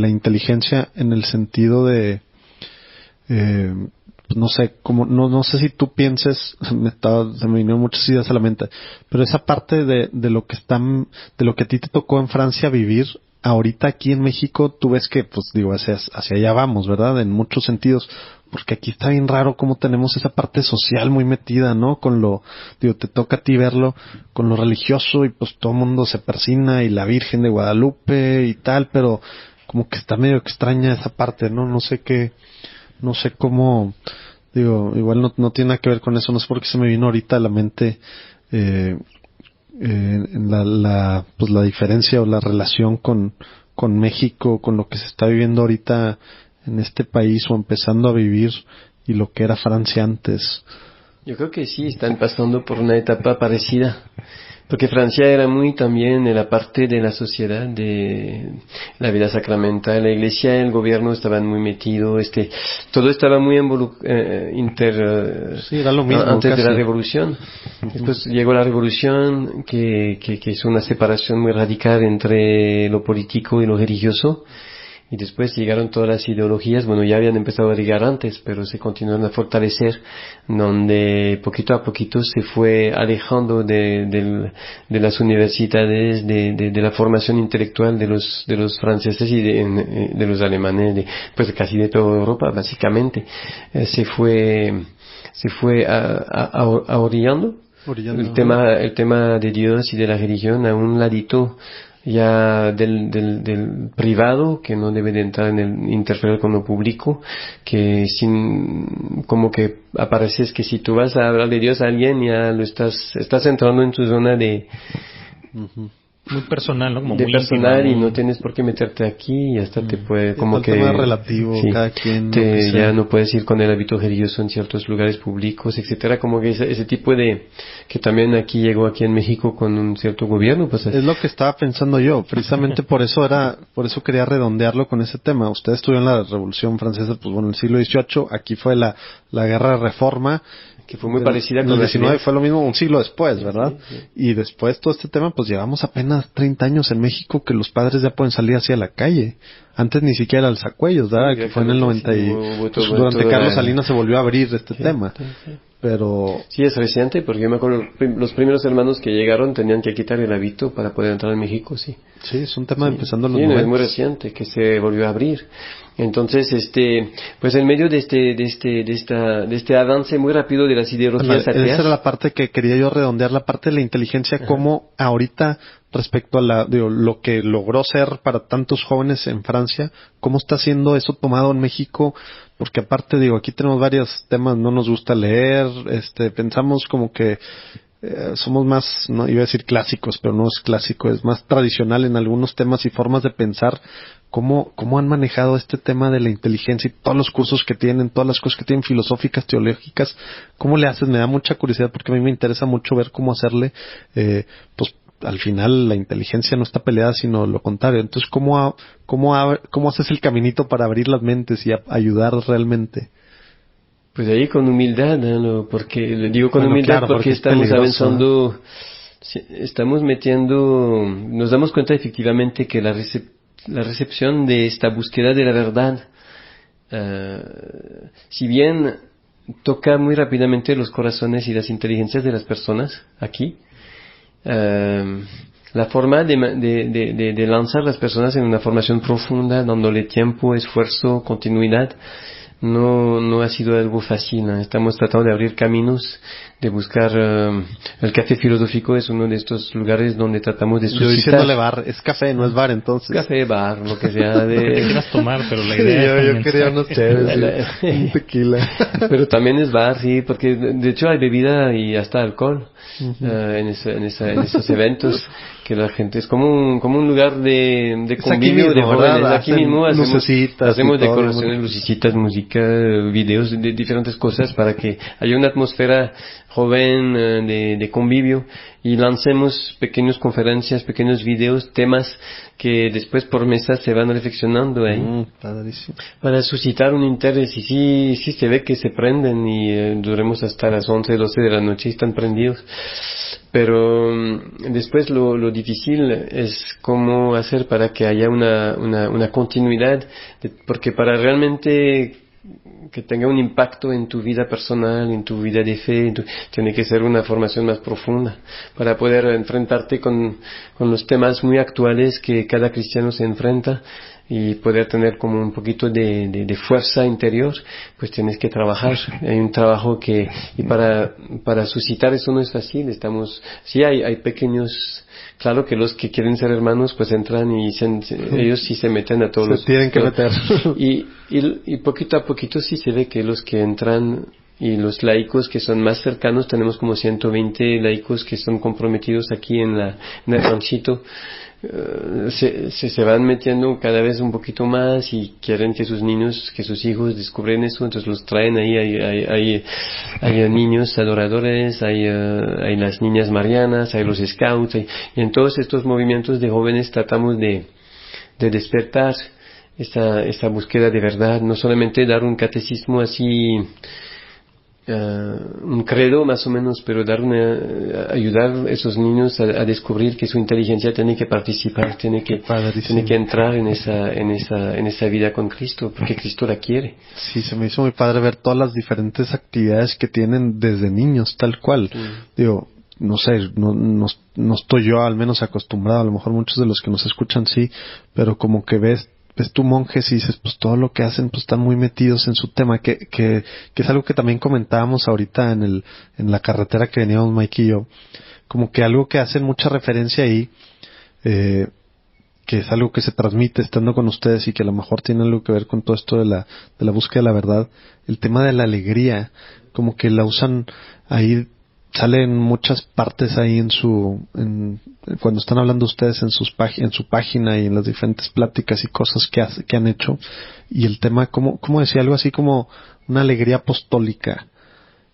inteligencia en el sentido de, no sé, no sé si tú pienses, se me vinieron muchas ideas a la mente, pero esa parte de lo que a ti te tocó en Francia vivir, ahorita aquí en México, tú ves que, pues digo, hacia allá vamos, ¿verdad? En muchos sentidos, porque aquí está bien raro cómo tenemos esa parte social muy metida, ¿no? Te toca a ti verlo con lo religioso, y pues todo el mundo se persina, y la Virgen de Guadalupe y tal, pero como que está medio extraña esa parte, ¿no? No sé cómo, digo, igual no tiene nada que ver con eso, no sé por qué se me vino ahorita a la mente pues la diferencia o la relación con México, con lo que se está viviendo ahorita en este país o empezando a vivir, y lo que era Francia antes. Yo creo que sí, están pasando por una etapa parecida. Porque Francia era muy también en la parte de la sociedad, de la vida sacramental, la iglesia, el gobierno estaban muy metidos, todo estaba muy sí, era lo mismo, antes casi. de la revolución. Después llegó la revolución, que hizo una separación muy radical entre lo político y lo religioso. Y después llegaron todas las ideologías, ya habían empezado a llegar antes, pero se continuaron a fortalecer, donde poquito a poquito se fue alejando de las universidades, de la formación intelectual de los franceses y de los alemanes, pues casi de toda Europa, básicamente. Se fue orillando el tema de Dios y de la religión a un ladito ya del privado, que no debe de entrar interferir con lo público, que como que apareces que si tú vas a hablar de Dios a alguien, ya estás entrando en tu zona de muy personal, ¿no? Como de muy personal, íntimo, y no tienes por qué meterte aquí, y hasta te puede como que tema relativo, sí, cada quien ya no puedes ir con el hábito religioso en ciertos lugares públicos, etcétera, como que ese tipo de que también llegó aquí en México con un cierto gobierno, pues es lo que estaba pensando yo, precisamente por eso quería redondearlo con ese tema. Usted estudió en la Revolución Francesa, pues bueno, el siglo XVIII, aquí fue la Guerra de Reforma, que fue muy parecida con el la 19, fue lo mismo un siglo después, ¿verdad? Sí. Y después todo este tema, pues llevamos apenas 30 años en México que los padres ya pueden salir hacia la calle. antes ni siquiera Alzacuellos, ¿verdad? Que fue en el 90 y pues, durante Carlos Salinas se volvió a abrir este tema. Pero sí, es reciente, porque yo me acuerdo los primeros hermanos que llegaron tenían que quitar el hábito para poder entrar en México, sí. Sí, es un tema empezando en los 90. Sí, es muy reciente que se volvió a abrir. Entonces, pues en medio de este avance muy rápido de las ideologías ateas. Esa era la parte que quería yo redondear, la parte de la inteligencia, cómo ahorita respecto a lo que logró ser para tantos jóvenes en Francia, cómo está siendo eso tomado en México, porque aparte aquí tenemos varios temas, no nos gusta leer, pensamos como que somos más, no iba a decir clásicos, pero no es clásico, es más tradicional en algunos temas y formas de pensar. ¿Cómo han manejado este tema de la inteligencia y todos los cursos que tienen, todas las cosas que tienen filosóficas, teológicas? ¿Cómo le haces? Me da mucha curiosidad porque a mí me interesa mucho ver cómo hacerle, pues al final la inteligencia no está peleada, sino lo contrario. Entonces, ¿cómo haces el caminito para abrir las mentes y ayudar realmente? Pues ahí con humildad, ¿no? Porque digo con humildad, claro, porque estamos avanzando, estamos metiendo, nos damos cuenta efectivamente que la recepción de esta búsqueda de la verdad, si bien toca muy rápidamente los corazones y las inteligencias de las personas aquí, la forma de lanzar las personas en una formación profunda, dándole tiempo, esfuerzo, continuidad, no ha sido algo fácil, ¿no? Estamos tratando de abrir caminos, de buscar el café filosófico es uno de estos lugares donde tratamos de suscitar. Yo diciéndole bar, es café, no es bar entonces. Café, bar, lo que sea Lo que te quieras tomar, pero la idea yo quería unos chéveres, un tequila. Pero también es bar, sí, porque de hecho hay bebida y hasta alcohol en esos eventos, que la gente es como un lugar de convivio, de verdad. Aquí mismo hacemos decoraciones, lucecitas, música, videos de diferentes cosas para que haya una atmósfera joven de convivio, y lancemos pequeñas conferencias, pequeños videos, temas que después por mesas se van reflexionando ahí para suscitar un interés. Y sí se ve que se prenden y duremos hasta las 11, 12 de la noche y están prendidos. Pero después lo difícil es cómo hacer para que haya una continuidad, porque para realmente que tenga un impacto en tu vida personal, en tu vida de fe, tiene que ser una formación más profunda para poder enfrentarte con los temas muy actuales que cada cristiano se enfrenta, y poder tener como un poquito de fuerza interior. Pues tienes que trabajar. Hay un trabajo y para suscitar eso no es fácil. Hay pequeños. Claro que los que quieren ser hermanos pues entran y ellos sí se meten a todos los... tienen que meter. Y poquito a poquito sí se ve que los que entran, y los laicos que son más cercanos, tenemos como 120 laicos que son comprometidos aquí en el ranchito, se van metiendo cada vez un poquito más y quieren que sus hijos descubren eso, entonces los traen ahí. Hay niños adoradores, hay las niñas marianas, hay los scouts, y en todos estos movimientos de jóvenes tratamos de despertar esta búsqueda de verdad, no solamente dar un catecismo así, un credo más o menos, pero ayudar a esos niños a descubrir que su inteligencia tiene que participar, tiene que entrar en esa vida con Cristo, porque Cristo la quiere. Sí, se me hizo muy padre ver todas las diferentes actividades que tienen desde niños, tal cual. Digo, no sé, no estoy yo al menos acostumbrado, a lo mejor muchos de los que nos escuchan sí, pero como que ves tú monjes y dices, pues todo lo que hacen, pues están muy metidos en su tema, que es algo que también comentábamos ahorita en la carretera que veníamos Mike y yo, como que algo que hacen mucha referencia ahí, que es algo que se transmite estando con ustedes y que a lo mejor tiene algo que ver con todo esto de la búsqueda de la verdad, el tema de la alegría, como que la usan ahí, sale en muchas partes ahí cuando están hablando ustedes en su página y en las diferentes pláticas y cosas que han hecho, y el tema, como decía, algo así como una alegría apostólica,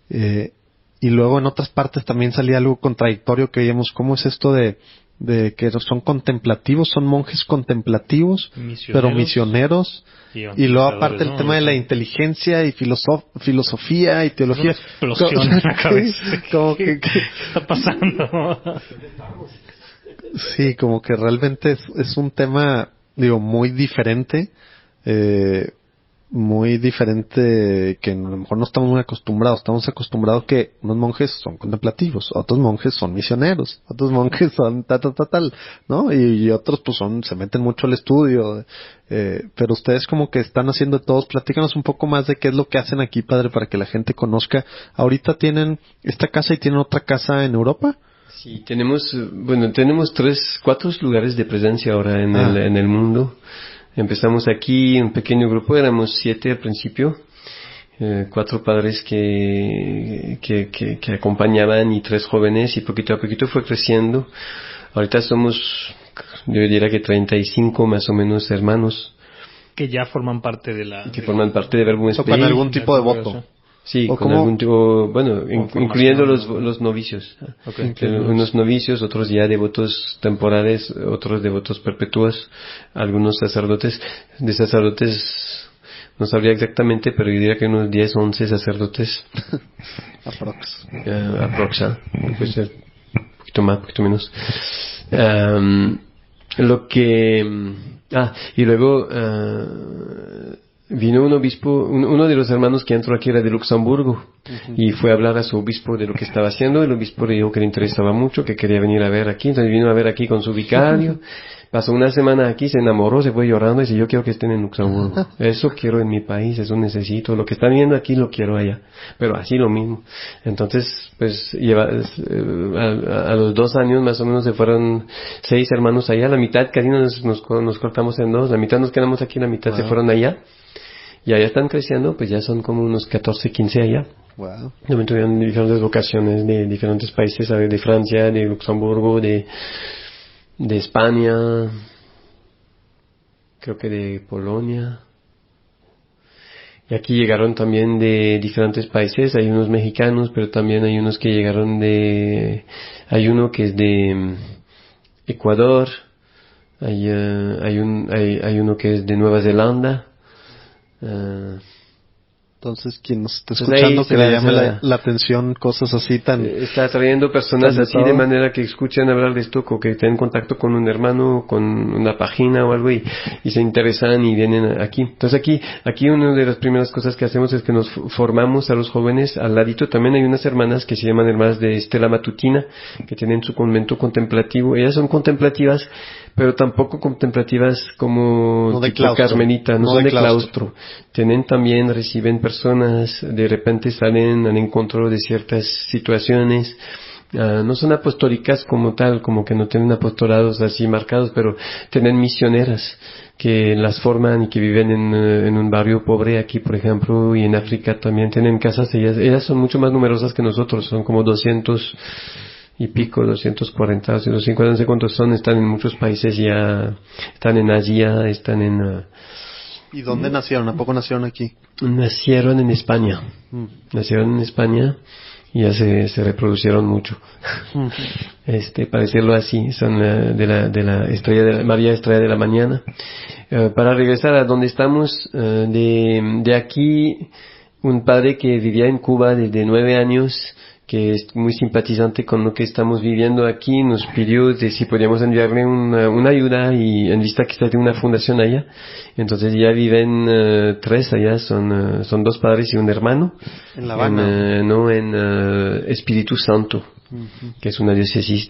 y luego en otras partes también salía algo contradictorio que veíamos, cómo es esto de que son contemplativos, son monjes contemplativos, pero misioneros, y luego aparte el tema de la inteligencia y filosofía y teología. Explosión en la cabeza. ¿Qué está pasando? Sí, como que realmente es un tema muy diferente, que a lo mejor no estamos muy acostumbrados. Estamos acostumbrados que unos monjes son contemplativos, otros monjes son misioneros, otros monjes son tal, ¿no? Y otros pues se meten mucho al estudio, pero ustedes como que están haciendo de todos. Platícanos un poco más de qué es lo que hacen aquí, padre, para que la gente conozca. Ahorita tienen esta casa y tienen otra casa en Europa. Sí, tenemos 4 lugares de presencia ahora en el mundo. Empezamos aquí, un pequeño grupo, éramos 7 al principio, 4 padres que acompañaban y 3 jóvenes, y poquito a poquito fue creciendo. Ahorita somos, yo diría que 35 más o menos hermanos. Que ya forman parte de forman parte de Verbum Spei. Con algún tipo de voto. Sí, con algún tipo, incluyendo los novicios. Okay. Unos novicios, otros ya devotos temporales, otros devotos perpetuos, algunos sacerdotes. De sacerdotes, no sabría exactamente, pero yo diría que unos 10, 11 sacerdotes. Aprox. Puede ser un poquito más, un poquito menos. Y luego, vino un obispo, uno de los hermanos que entró aquí era de Luxemburgo, y fue a hablar a su obispo de lo que estaba haciendo. El obispo le dijo que le interesaba mucho, que quería venir a ver aquí, entonces vino a ver aquí con su vicario, pasó una semana aquí, se enamoró, se fue llorando y dice: yo quiero que estén en Luxemburgo, eso quiero en mi país, eso necesito, lo que están viendo aquí lo quiero allá, pero así lo mismo. Entonces pues a los 2 años más o menos se fueron 6 hermanos allá, la mitad casi nos cortamos en 2, la mitad nos quedamos aquí, la mitad se fueron allá. Y allá están creciendo, pues ya son como unos 14, 15 allá. Wow. También tuvieron diferentes vocaciones de diferentes países, ¿sabes? De Francia, de Luxemburgo, de España, creo que de Polonia. Y aquí llegaron también de diferentes países, hay unos mexicanos, pero también hay unos que llegaron hay uno que es de Ecuador, hay uno que es de Nueva Zelanda. Entonces, quien nos está escuchando, que le llame la atención cosas así tan... Está atrayendo personas así de manera que escuchan hablar de esto, o que tienen contacto con un hermano, con una página o algo, y se interesan y vienen aquí. Entonces aquí una de las primeras cosas que hacemos es que nos formamos a los jóvenes. Al ladito también hay unas hermanas que se llaman hermanas de Estela Matutina, que tienen su convento contemplativo. Ellas son contemplativas, pero tampoco contemplativas como no de tipo claustro, carmelita, no son de claustro. Reciben personas, de repente salen al encuentro de ciertas situaciones. No son apostólicas como tal, como que no tienen apostolados así marcados, pero tienen misioneras que las forman y que viven en un barrio pobre aquí, por ejemplo, y en África también tienen casas. Ellas son mucho más numerosas que nosotros, son como 200 y pico, 240, 250, no sé cuántos son. Están en muchos países ya, están en Asia, están en... ¿Y dónde nacieron? ¿A poco nacieron aquí? Nacieron en España. Nacieron en España y ya se reproducieron mucho. Para decirlo así, son de la estrella María Estrella de la Mañana. Para regresar a donde estamos, de aquí, un padre que vivía en Cuba desde 9 años, que es muy simpatizante con lo que estamos viviendo aquí, nos pidió de si podíamos enviarle una ayuda, y en vista que está de una fundación allá. Entonces ya viven 3 allá, son 2 padres y un hermano. ¿En La Habana? En Espíritu Santo, que es una diócesis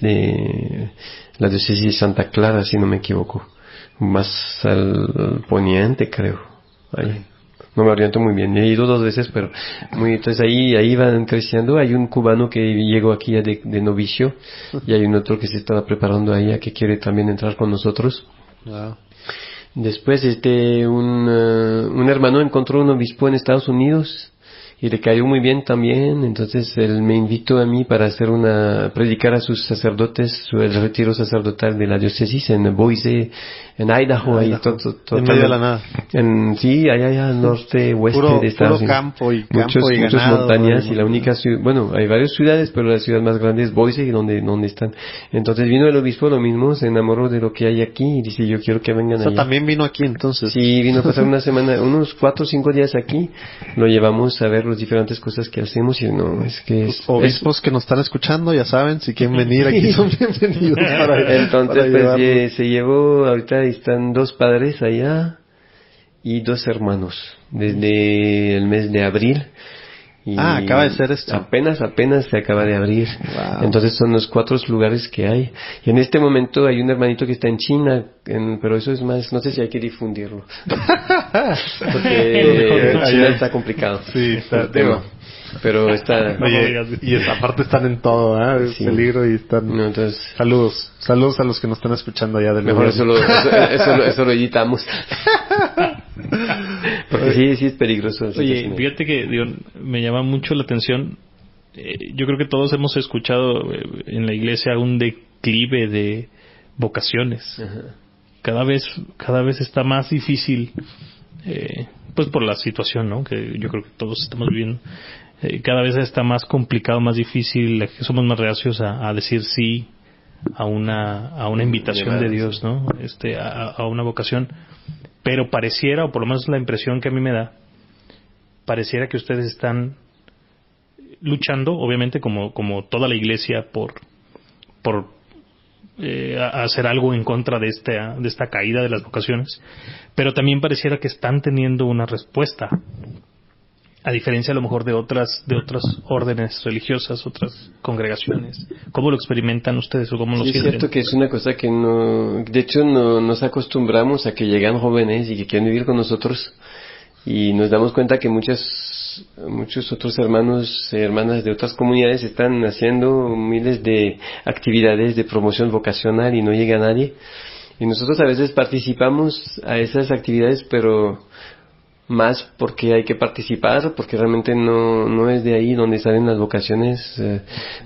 la diócesis de Santa Clara, si no me equivoco. Más al poniente, creo. Ahí. No me oriento muy bien, he ido 2 veces, pero entonces ahí van creciendo. Hay un cubano que llegó aquí ya de novicio, y hay un otro que se estaba preparando allá, que quiere también entrar con nosotros. Wow. Después un hermano encontró un obispo en Estados Unidos y le cayó muy bien también. Entonces él me invitó a mí para predicar a sus sacerdotes el retiro sacerdotal de la diócesis en Boise, en Idaho, ahí en medio de la nada. Sí, allá al norte, oeste de Estados Unidos. Campo y muchas ganado, montañas, y la única ciudad, hay varias ciudades, pero la ciudad más grande es Boise, donde están. Entonces vino el obispo, lo mismo, se enamoró de lo que hay aquí y dice: yo quiero que vengan allá. También vino aquí entonces. Sí, vino a pasar una semana, unos 4 o 5 días aquí. Lo llevamos a ver las diferentes cosas que hacemos y no, es que Los obispos que nos están escuchando, ya saben, si quieren venir aquí son bienvenidos. Entonces, pues se llevó, ahorita están 2 padres allá y 2 hermanos desde el mes de abril. Y acaba de ser esto. Apenas se acaba de abrir. Wow. Entonces son los 4 lugares que hay. Y en este momento hay un hermanito que está en China, pero eso es más, no sé si hay que difundirlo. Porque China está complicado. Sí, está el tema. Pero está... Oye, y aparte están en todo, ¿eh? Sí. Peligro y están... No, entonces... Saludos a los que nos están escuchando allá del Mejor eso lo editamos. Porque sí es peligroso. Oye, fíjate que me llama mucho la atención. Yo creo que todos hemos escuchado en la iglesia un declive de vocaciones. Ajá. Cada vez está más difícil, pues por la situación, ¿no? Que yo creo que todos estamos viviendo. Cada vez está más complicado, más difícil. Somos más reacios a decir sí a una invitación de Dios, ¿no? A una vocación. Pero pareciera, o por lo menos la impresión que a mí me da, pareciera que ustedes están luchando, obviamente como toda la iglesia, por hacer algo en contra de esta caída de las vocaciones, pero también pareciera que están teniendo una respuesta, a diferencia a lo mejor de otras órdenes religiosas, otras congregaciones. ¿Cómo lo experimentan ustedes o cómo lo sienten? Es cierto que es una cosa que de hecho no nos acostumbramos a que llegan jóvenes y que quieren vivir con nosotros, y nos damos cuenta que muchos otros hermanos y hermanas de otras comunidades están haciendo miles de actividades de promoción vocacional y no llega nadie. Y nosotros a veces participamos a esas actividades, pero más porque hay que participar, porque realmente no es de ahí donde salen las vocaciones.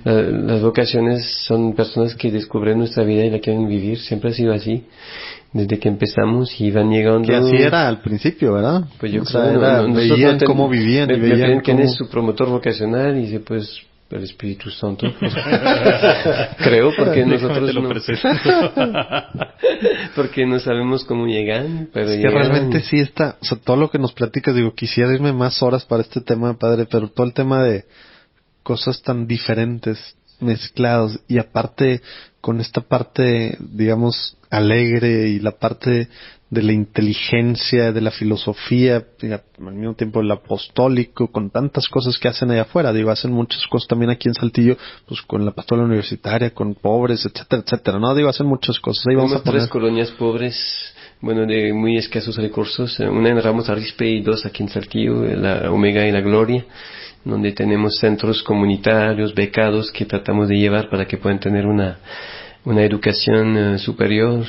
Las vocaciones son personas que descubren nuestra vida y la quieren vivir. Siempre ha sido así desde que empezamos, y van llegando. Que así era al principio, ¿verdad? Pues yo creo, veían cómo vivían y veían quién es su promotor vocacional, y dice, pues el Espíritu Santo. Creo, porque nosotros no. Porque no sabemos cómo llegan, pero es que realmente sí está, o sea, todo lo que nos platicas, quisiera irme más horas para este tema, padre, pero todo el tema de cosas tan diferentes, mezclados, y aparte con esta parte, digamos, alegre, y la parte de la inteligencia, de la filosofía, y al mismo tiempo el apostólico, con tantas cosas que hacen allá afuera. Hacen muchas cosas también aquí en Saltillo, pues con la pastoral universitaria, con pobres, etcétera, etcétera, ¿no? Hacen muchas cosas. Ahí vamos a poner 3 colonias pobres, bueno, de muy escasos recursos, una en Ramos Arizpe y 2 aquí en Saltillo, la Omega y la Gloria, donde tenemos centros comunitarios, becados, que tratamos de llevar para que puedan tener una educación superior.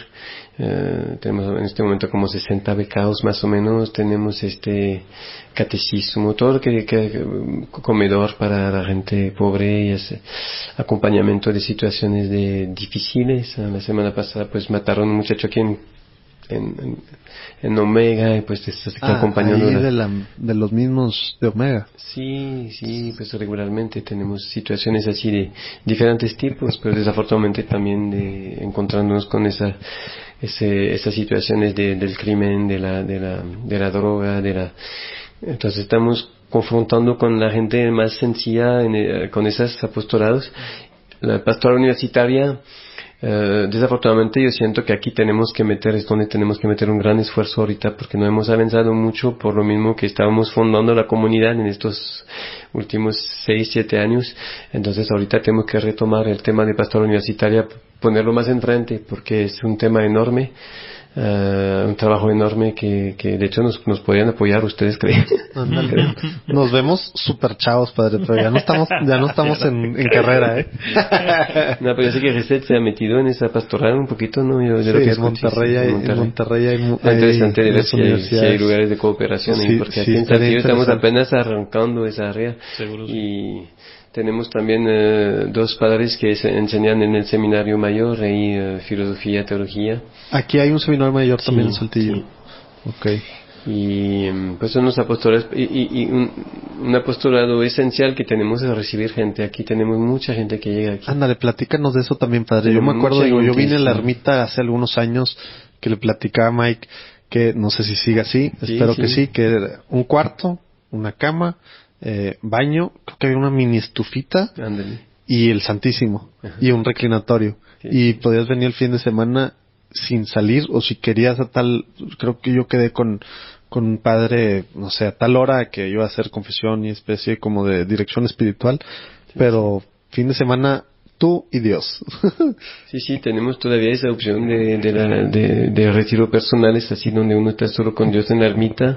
Tenemos en este momento como 60 becados más o menos. Tenemos catecismo, todo lo que comedor para la gente pobre, y acompañamiento de situaciones difíciles. La semana pasada pues mataron un muchacho aquí en Omega, y pues está acompañando de los mismos de Omega. Sí, pues regularmente tenemos situaciones así de diferentes tipos, pero desafortunadamente también encontrándonos con esas situaciones del crimen, de la droga, entonces estamos confrontando con la gente más sencilla con esos apostolados. La pastoral universitaria, desafortunadamente yo siento que aquí es donde tenemos que meter un gran esfuerzo ahorita, porque no hemos avanzado mucho, por lo mismo que estábamos fundando la comunidad en estos últimos 6-7 años. Entonces ahorita tenemos que retomar el tema de pastoral universitaria, ponerlo más enfrente, porque es un tema enorme, un trabajo enorme que de hecho nos podrían apoyar, ¿ustedes creen? Nos vemos super chavos, padre, pero ya no estamos en carrera, No, pero yo sé que Reset se ha metido en esa pastoral un poquito, ¿no? De lo que es Monterrey hay interesante de ver si hay lugares de cooperación ahí, porque aquí en Saltillo estamos apenas arrancando esa área. Seguro, sí. Y tenemos también 2 padres que enseñan en el seminario mayor ahí filosofía, teología. Aquí hay un seminario mayor también en Saltillo. Sí. Okay. Y pues son los apostolados, y un apostolado esencial que tenemos es recibir gente. Aquí tenemos mucha gente que llega aquí. Ándale, platícanos de eso también, padre. Yo me acuerdo, yo vine a la ermita hace algunos años, que le platicaba a Mike, que no sé si sigue así, espero que sí, que era un cuarto, una cama, baño, creo que había una mini estufita y el Santísimo. Ajá. Y un reclinatorio. Sí, y podías venir el fin de semana sin salir, o si querías creo que yo quedé con un padre, no sé, a tal hora que iba a hacer confesión y especie como de dirección espiritual, sí, pero fin de semana tú y Dios. Sí, tenemos todavía esa opción de retiro personales, así donde uno está solo con Dios en la ermita.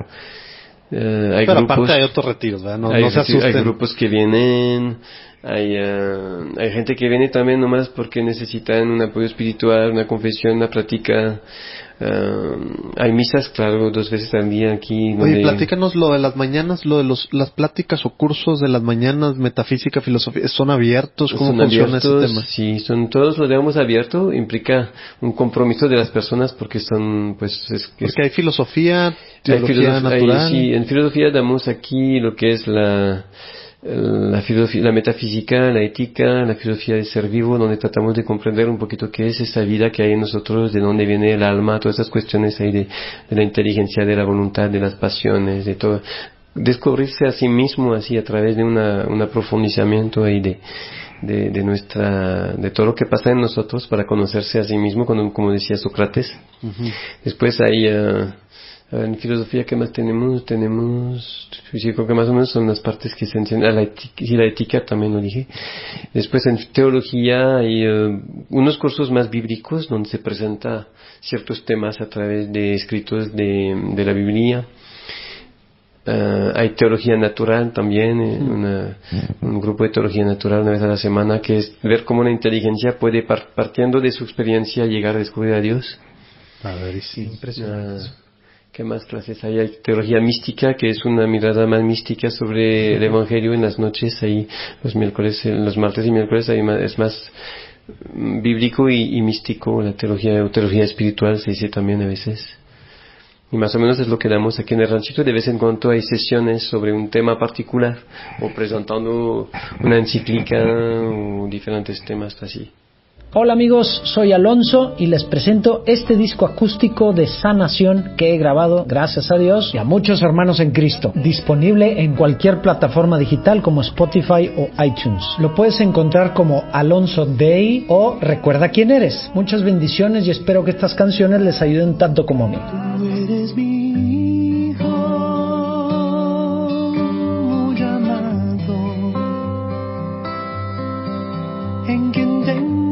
Hay pero grupos, aparte hay otros retiros, ¿verdad? No se asusten. Hay grupos que vienen, hay gente que viene también nomás porque necesitan un apoyo espiritual, una confesión, una plática. Hay misas, claro, 2 veces al día aquí. Oye, platícanos lo de las mañanas, lo de las pláticas o cursos de las mañanas, metafísica, filosofía, ¿son abiertos? ¿Cómo funciona ese tema? Sí, son todos, lo dejamos abierto, implica un compromiso de las personas porque son, pues... porque hay filosofía, teología natural. Sí, en filosofía damos aquí lo que es la filosofía, la metafísica, la ética, la filosofía del ser vivo, donde tratamos de comprender un poquito qué es esa vida que hay en nosotros, de dónde viene el alma, todas esas cuestiones ahí de la inteligencia, de la voluntad, de las pasiones, de todo. Descubrirse a sí mismo así a través de un profundizamiento ahí de todo lo que pasa en nosotros para conocerse a sí mismo, como decía Sócrates. Uh-huh. Después hay... en filosofía, ¿qué más tenemos? Sí, creo que más o menos son las partes que se enseñan. La ética también lo dije. Después en teología hay unos cursos más bíblicos donde se presenta ciertos temas a través de escritos de la Biblia. Hay teología natural también, un grupo de teología natural una vez a la semana, que es ver cómo la inteligencia puede, partiendo de su experiencia, llegar a descubrir a Dios. A ver, sí, impresionante. ¿Qué más clases hay? Hay teología mística, que es una mirada más mística sobre el Evangelio en las noches. Ahí los martes y miércoles es más bíblico y místico. La teología espiritual se dice también a veces. Y más o menos es lo que damos aquí en el ranchito. De vez en cuando hay sesiones sobre un tema particular o presentando una encíclica o diferentes temas así. Hola amigos, soy Alonso y les presento este disco acústico de sanación que he grabado, gracias a Dios y a muchos hermanos en Cristo, disponible en cualquier plataforma digital como Spotify o iTunes. Lo puedes encontrar como Alonso Day o Recuerda quién eres. Muchas bendiciones y espero que estas canciones les ayuden tanto como a mí. Tú eres mi hijo, muy amado, en quien tengo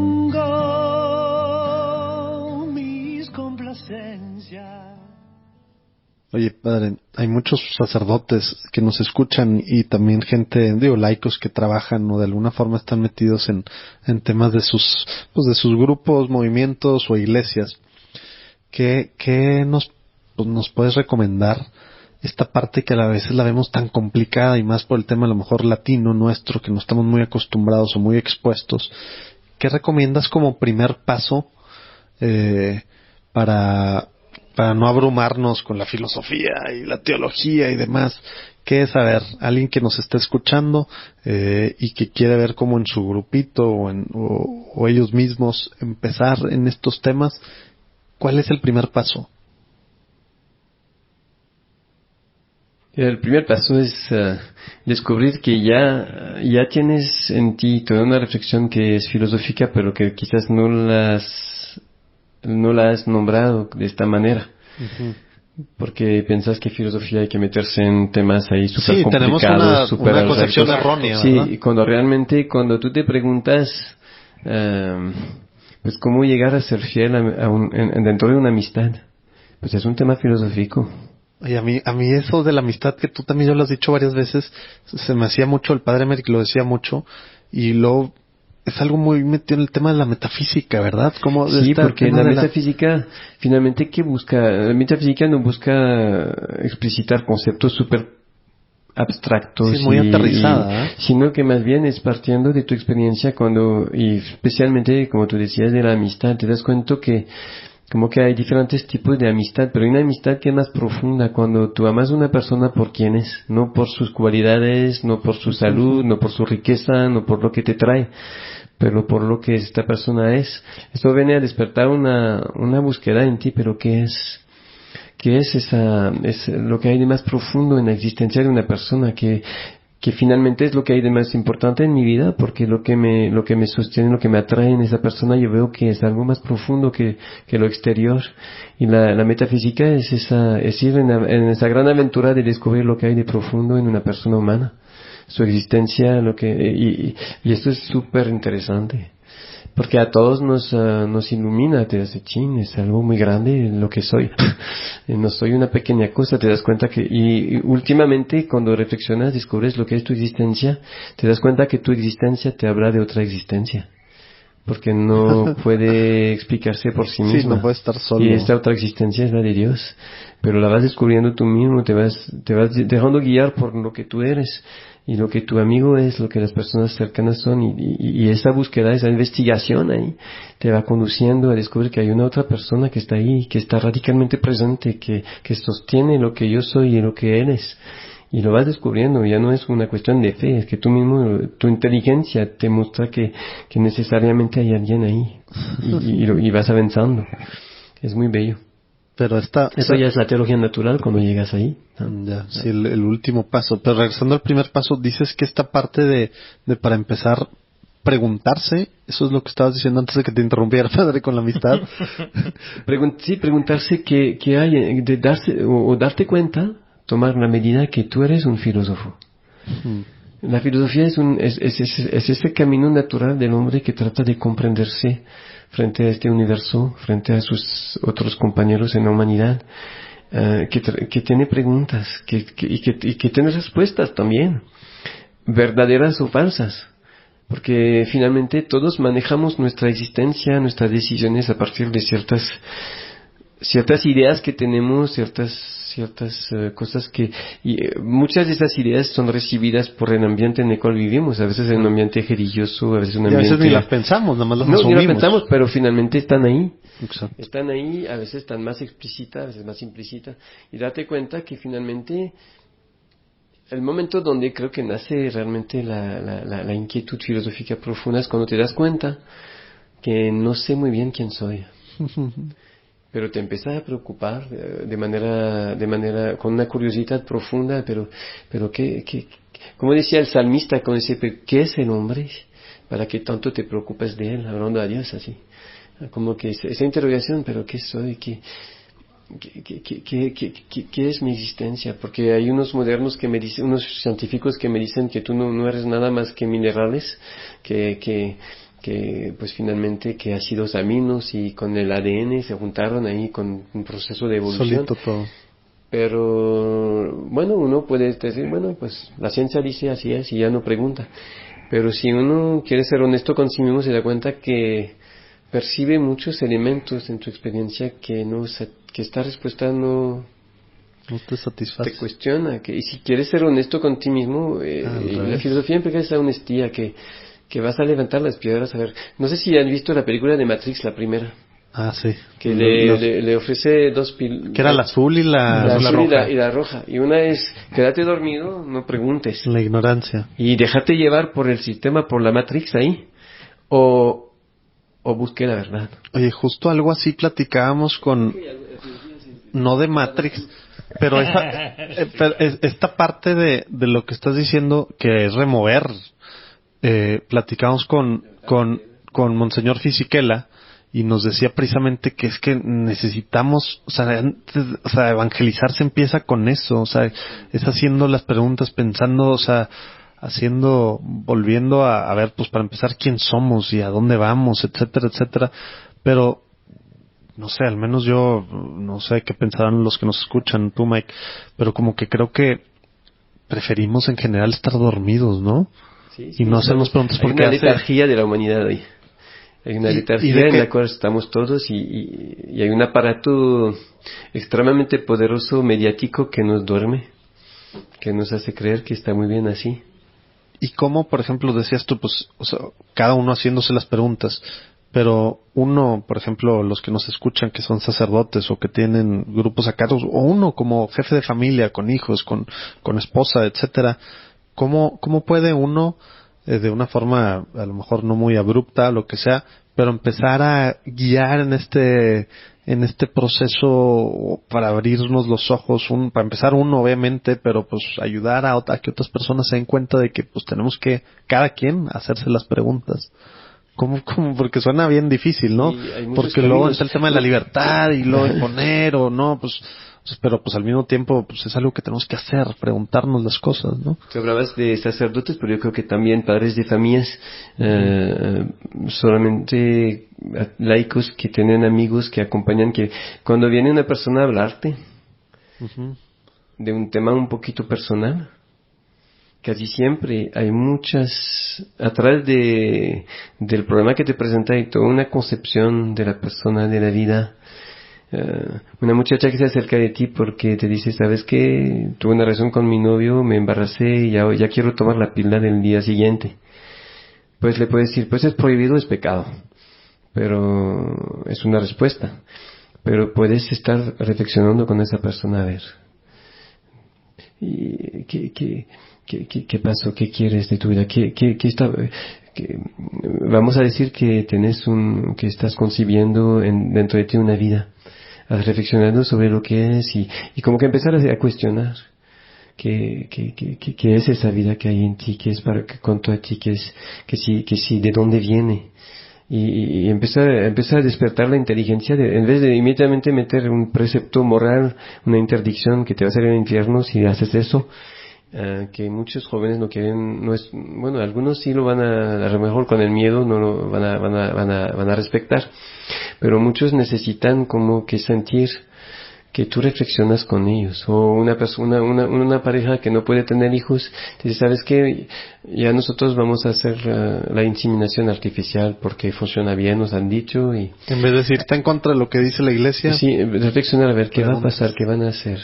Oye, padre, hay muchos sacerdotes que nos escuchan y también gente, laicos que trabajan o de alguna forma están metidos en temas de sus grupos, movimientos o iglesias. ¿Qué nos puedes recomendar? Esta parte que a veces la vemos tan complicada y más por el tema a lo mejor latino nuestro, que no estamos muy acostumbrados o muy expuestos. ¿Qué recomiendas como primer paso para no abrumarnos con la filosofía y la teología y demás? ¿Qué es, alguien que nos está escuchando y que quiere ver cómo en su grupito o ellos mismos empezar en estos temas? ¿Cuál es el primer paso? El primer paso es descubrir que ya tienes en ti toda una reflexión que es filosófica, pero que quizás no la has nombrado de esta manera. Uh-huh. Porque pensás que filosofía hay que meterse en temas ahí súper complicados, tenemos una concepción errónea, sí, ¿verdad? y cuando tú te preguntas pues cómo llegar a ser fiel dentro de una amistad, pues es un tema filosófico. Y a mí eso de la amistad, que tú también ya lo has dicho varias veces, se me hacía mucho, el padre Merrick lo decía mucho, y luego es algo muy metido en el tema de la metafísica, ¿verdad? Sí, porque la metafísica, finalmente, ¿qué busca? La metafísica no busca explicitar conceptos súper abstractos, sí, muy aterrizada, sino que más bien es partiendo de tu experiencia y especialmente, como tú decías, de la amistad. Te das cuenta que como que hay diferentes tipos de amistad, pero hay una amistad que es más profunda cuando tú amas a una persona por quien es, no por sus cualidades, no por su salud, no por su riqueza, no por lo que te trae, pero por lo que esta persona es. Esto viene a despertar una búsqueda en ti, pero ¿qué es lo que hay de más profundo en la existencia de una persona? ¿Qué que finalmente es lo que hay de más importante en mi vida, porque lo que me sostiene, lo que me atrae en esa persona, yo veo que es algo más profundo que lo exterior. Y la metafísica es ir en esa gran aventura de descubrir lo que hay de profundo en una persona humana, su existencia, y esto es súper interesante. Porque a todos nos ilumina, te das chin, es algo muy grande lo que soy. No soy una pequeña cosa, te das cuenta y últimamente cuando reflexionas, descubres lo que es tu existencia, te das cuenta que tu existencia te habla de otra existencia. Porque no puede explicarse por sí misma. Sí, no puede estar solo. Y esta otra existencia es la de Dios. Pero la vas descubriendo tú mismo, te vas dejando guiar por lo que tú eres. Y lo que tu amigo es, lo que las personas cercanas son, y esa búsqueda, esa investigación ahí, te va conduciendo a descubrir que hay una otra persona que está ahí, que está radicalmente presente, que sostiene lo que yo soy y lo que él es. Y lo vas descubriendo, ya no es una cuestión de fe, es que tú mismo, tu inteligencia te muestra que necesariamente hay alguien ahí, y vas avanzando. Es muy bello. Pero eso ya es la teología natural cuando llegas ahí. Ya, sí, el último paso. Pero regresando al primer paso, dices que esta parte de para empezar preguntarse, eso es lo que estabas diciendo antes de que te interrumpiera, padre, con la amistad. Sí, preguntarse qué hay, de darse o darte cuenta, tomar la medida que tú eres un filósofo. La filosofía es ese camino natural del hombre que trata de comprenderse frente a este universo, frente a sus otros compañeros en la humanidad, que tiene preguntas y que tiene respuestas también, verdaderas o falsas, porque finalmente todos manejamos nuestra existencia, nuestras decisiones a partir de ciertas ideas que tenemos, ciertas cosas muchas de esas ideas son recibidas por el ambiente en el cual vivimos, a veces en un ambiente religioso, a veces en un ambiente... Y a veces ni las pensamos, nada más las asumimos. No, ni las pensamos, pero finalmente están ahí. Exacto. Están ahí, a veces están más explícitas, a veces más implícitas, y date cuenta que finalmente el momento donde creo que nace realmente la inquietud filosófica profunda es cuando te das cuenta que no sé muy bien quién soy. Pero te empiezas a preocupar de manera con una curiosidad profunda, pero como decía el salmista, cuando dice, ¿qué es el hombre? ¿Para qué tanto te preocupas de él? Hablando a Dios así. Como que esa interrogación, pero ¿qué soy? ¿Qué es mi existencia? Porque hay unos modernos que me dicen, unos científicos que me dicen que tú no eres nada más que minerales, que pues finalmente que ácidos aminos y con el ADN se juntaron ahí con un proceso de evolución. Solito todo. Pero bueno, uno puede decir, bueno, pues la ciencia dice así es y ya no pregunta. Pero si uno quiere ser honesto con sí mismo, se da cuenta que percibe muchos elementos en tu experiencia que esta respuesta no te satisface. Te cuestiona. Y si quieres ser honesto con ti mismo, la filosofía implica esa honestidad que vas a levantar las piedras. A ver, no sé si han visto la película de Matrix, la primera. Ah, sí. Que le ofrece dos que era la azul y la roja. Y la roja. Y una es, quédate dormido, no preguntes. La ignorancia. Y déjate llevar por el sistema, por la Matrix ahí. O busque la verdad. Oye, justo algo así platicábamos con... No de Matrix, pero esta parte de lo que estás diciendo, que es remover... platicamos con Monseñor Fisichella y nos decía precisamente que es que necesitamos, o sea, evangelizar se empieza con eso, o sea, es haciendo las preguntas, pensando, o sea, volviendo a ver, pues para empezar quién somos y a dónde vamos, etcétera, etcétera, pero no sé, al menos yo, no sé qué pensarán los que nos escuchan, tú Mike, pero como que creo que preferimos en general estar dormidos, ¿no? Sí, y no hacernos preguntas porque hay una letargía de la humanidad hoy. Hay una letargía en la cual estamos todos y hay un aparato extremadamente poderoso mediático que nos duerme, que nos hace creer que está muy bien así. Y cómo, por ejemplo, decías tú, pues, o sea, cada uno haciéndose las preguntas, pero uno, por ejemplo, los que nos escuchan que son sacerdotes o que tienen grupos a cargo, o uno como jefe de familia, con hijos, con esposa, etcétera, ¿cómo puede uno, de una forma a lo mejor no muy abrupta, lo que sea, pero empezar a guiar en en este proceso para abrirnos los ojos, para empezar uno obviamente, pero pues ayudar a que otras personas se den cuenta de que pues tenemos que cada quien hacerse las preguntas? ¿Cómo? Porque suena bien difícil, ¿no? Porque luego está el tema de la libertad y luego imponer o no, pues pero pues al mismo tiempo pues es algo que tenemos que hacer, preguntarnos las cosas, ¿no? Tú hablabas de sacerdotes, pero yo creo que también padres de familias, solamente laicos que tienen amigos que acompañan, que cuando viene una persona a hablarte de un tema un poquito personal, casi siempre hay atrás del problema que te presenta hay toda una concepción de la persona, de la vida. Una muchacha que se acerca de ti porque te dice, ¿sabes qué? Tuve una relación con mi novio, me embaracé y ya quiero tomar la píldora del día siguiente. Pues le puedes decir, pues es prohibido, es pecado. Pero es una respuesta. Pero puedes estar reflexionando con esa persona a ver. ¿Y qué pasó? ¿Qué quieres de tu vida? Vamos a decir que que estás concibiendo dentro de ti una vida. Has reflexionado sobre lo que es y como que empezar a cuestionar qué es esa vida que hay en ti, qué es cuanto a ti, que sí, de dónde viene. Y empezar a despertar la inteligencia en vez de inmediatamente meter un precepto moral, una interdicción que te va a hacer el infierno si haces eso. Que muchos jóvenes no quieren, bueno, algunos sí lo van a lo mejor con el miedo no lo van a respetar, pero muchos necesitan como que sentir que tú reflexionas con ellos, o una persona, una pareja que no puede tener hijos, te dice, ¿sabes qué? Ya nosotros vamos a hacer la inseminación artificial porque funciona bien, nos han dicho, y en vez de decir, está en contra de lo que dice la iglesia, sí, reflexionar a ver qué va a pasar, qué van a hacer,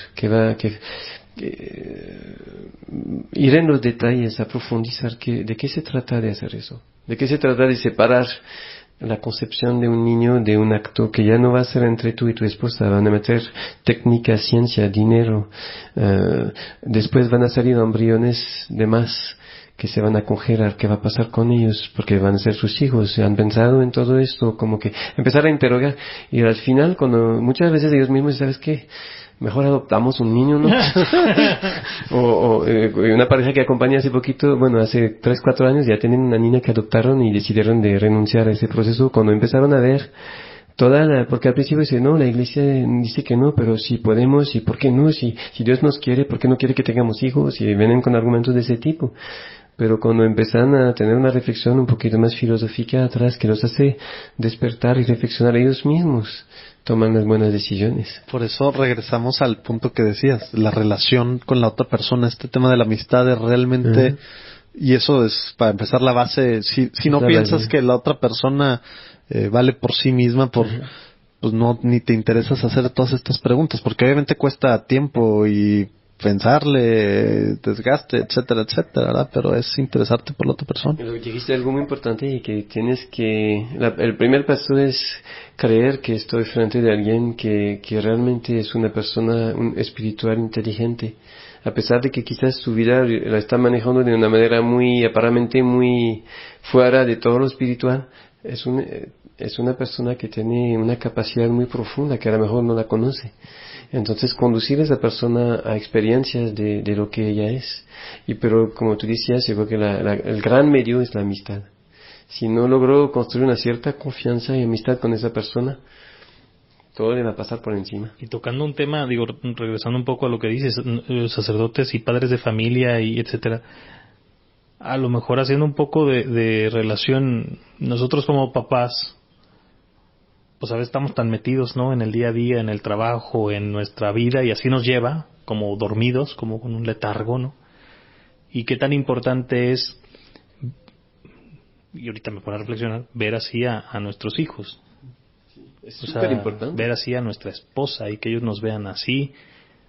ir en los detalles, a profundizar de qué se trata de hacer eso, de qué se trata de separar la concepción de un niño de un acto que ya no va a ser entre tú y tu esposa, van a meter técnica, ciencia, dinero, después van a salir embriones de más que se van a congelar, qué va a pasar con ellos, porque van a ser sus hijos, ¿han pensado en todo esto? Como que empezar a interrogar, y al final cuando muchas veces ellos mismos, ¿sabes qué? Mejor adoptamos un niño, ¿no? Una pareja que acompañé hace poquito, bueno, hace 3-4 años ya tienen una niña que adoptaron y decidieron de renunciar a ese proceso cuando empezaron a ver porque al principio dice, no, la iglesia dice que no, pero si podemos, y por qué no, si Dios nos quiere, ¿por qué no quiere que tengamos hijos? Y vienen con argumentos de ese tipo. Pero cuando empiezan a tener una reflexión un poquito más filosófica atrás, que los hace despertar y reflexionar ellos mismos, toman las buenas decisiones. Por eso regresamos al punto que decías, la relación con la otra persona, este tema de la amistad es realmente, y eso es para empezar la base, si no piensas que la otra persona vale por sí misma, pues no, ni te interesas hacer todas estas preguntas, porque obviamente cuesta tiempo y pensarle, desgaste, etcétera, etcétera, ¿verdad? Pero es interesarte por la otra persona. Dijiste algo muy importante y que tienes que... el primer paso es creer que estoy frente de alguien que realmente es una persona espiritual inteligente. A pesar de que quizás su vida la está manejando de una manera aparentemente muy fuera de todo lo espiritual, es una persona que tiene una capacidad muy profunda que a lo mejor no la conoce. Entonces conducir a esa persona a experiencias de lo que ella es. Pero como tú decías, yo creo que el gran medio es la amistad. Si no logro construir una cierta confianza y amistad con esa persona, todo le va a pasar por encima. Y tocando un tema, regresando un poco a lo que dices, sacerdotes y padres de familia y etcétera, a lo mejor haciendo un poco de relación, nosotros como papás, pues a veces estamos tan metidos, ¿no? En el día a día, en el trabajo, en nuestra vida, y así nos lleva, como dormidos, como con un letargo, ¿no? Y qué tan importante es, y ahorita me pongo a reflexionar, ver así a nuestros hijos. Es súper importante. Ver así a nuestra esposa y que ellos nos vean así,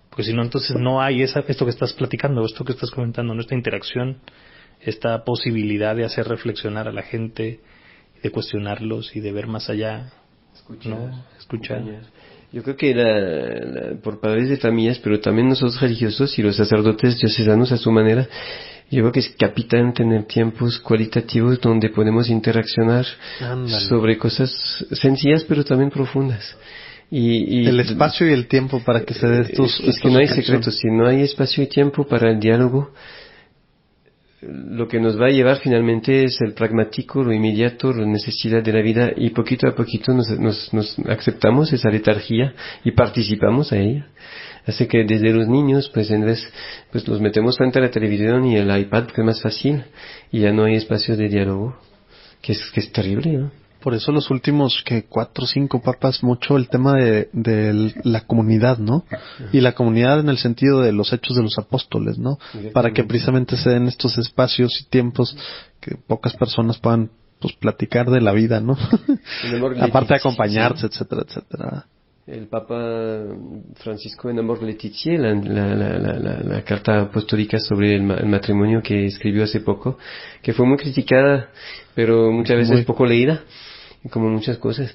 porque si no, entonces no hay esto que estás platicando, esto que estás comentando, nuestra interacción, esta posibilidad de hacer reflexionar a la gente, de cuestionarlos y de ver más allá. Escuchar. Yo creo que por padres de familias, pero también nosotros religiosos y los sacerdotes diocesanos a su manera, yo creo que es capital tener tiempos cualitativos donde podemos interaccionar sobre cosas sencillas pero también profundas. y el espacio y el tiempo para que se dé estos... Es que no hay secretos, si no hay espacio y tiempo para el diálogo, lo que nos va a llevar finalmente es el pragmático, lo inmediato, la necesidad de la vida, y poquito a poquito nos aceptamos esa letargía y participamos a ella. Hace que desde los niños, pues en vez, pues los metemos frente a la televisión y el iPad, que es más fácil, y ya no hay espacio de diálogo, que es terrible, ¿no? Por eso los últimos 4 o 5 papas, mucho el tema de la comunidad, ¿no? Y la comunidad en el sentido de los hechos de los apóstoles, ¿no? Para que precisamente se den estos espacios y tiempos que pocas personas puedan, pues, platicar de la vida, ¿no? Aparte de acompañarse, etcétera, etcétera. El Papa Francisco en Amor Laetitia, la carta apostólica sobre el matrimonio que escribió hace poco, que fue muy criticada, pero muchas veces poco leída, como muchas cosas,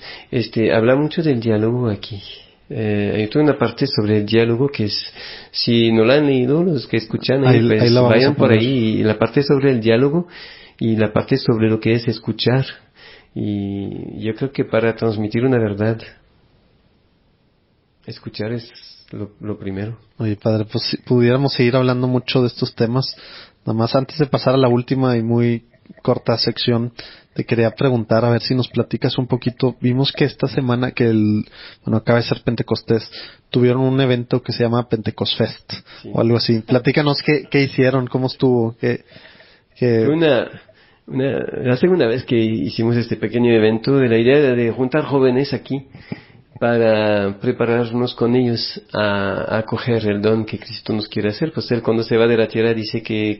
habla mucho del diálogo aquí. Hay toda una parte sobre el diálogo que es, si no la han leído, los que escuchan, ahí pues vayan por ahí, y la parte sobre el diálogo y la parte sobre lo que es escuchar. Y yo creo que para transmitir una verdad, escuchar es lo primero. Oye, padre, pues si pudiéramos seguir hablando mucho de estos temas. Nada más antes de pasar a la última y muy corta sección, te quería preguntar, a ver si nos platicas un poquito. Vimos que esta semana acaba de ser Pentecostés, tuvieron un evento que se llama Pentecost Fest, sí, o algo así. Platícanos qué hicieron, cómo estuvo. Fue la segunda vez que hicimos este pequeño evento, de la idea de juntar jóvenes aquí para prepararnos con ellos a acoger el don que Cristo nos quiere hacer. Pues Él, cuando se va de la tierra, dice que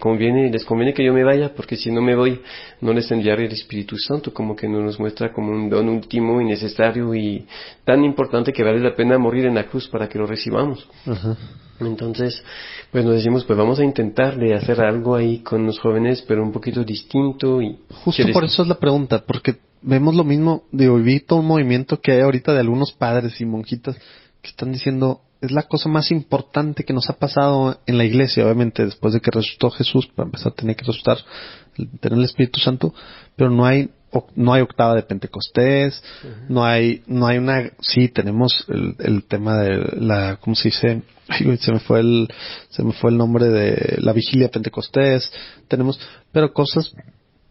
les conviene que yo me vaya, porque si no me voy, no les enviaré el Espíritu Santo, como que nos muestra como un don último y necesario y tan importante que vale la pena morir en la cruz para que lo recibamos. Uh-huh. Entonces, pues nos decimos, pues vamos a intentar de hacer algo ahí con los jóvenes, pero un poquito distinto. Y justo por eso es la pregunta, porque vemos lo mismo, vi todo un movimiento que hay ahorita de algunos padres y monjitas que están diciendo, es la cosa más importante que nos ha pasado en la iglesia, obviamente después de que resucitó Jesús, para empezar tenía que resucitar, tener el Espíritu Santo, pero no hay octava de Pentecostés, uh-huh, no hay sí, tenemos el tema de la, ¿cómo se dice? Ay, se me fue el nombre de la vigilia Pentecostés, pero cosas,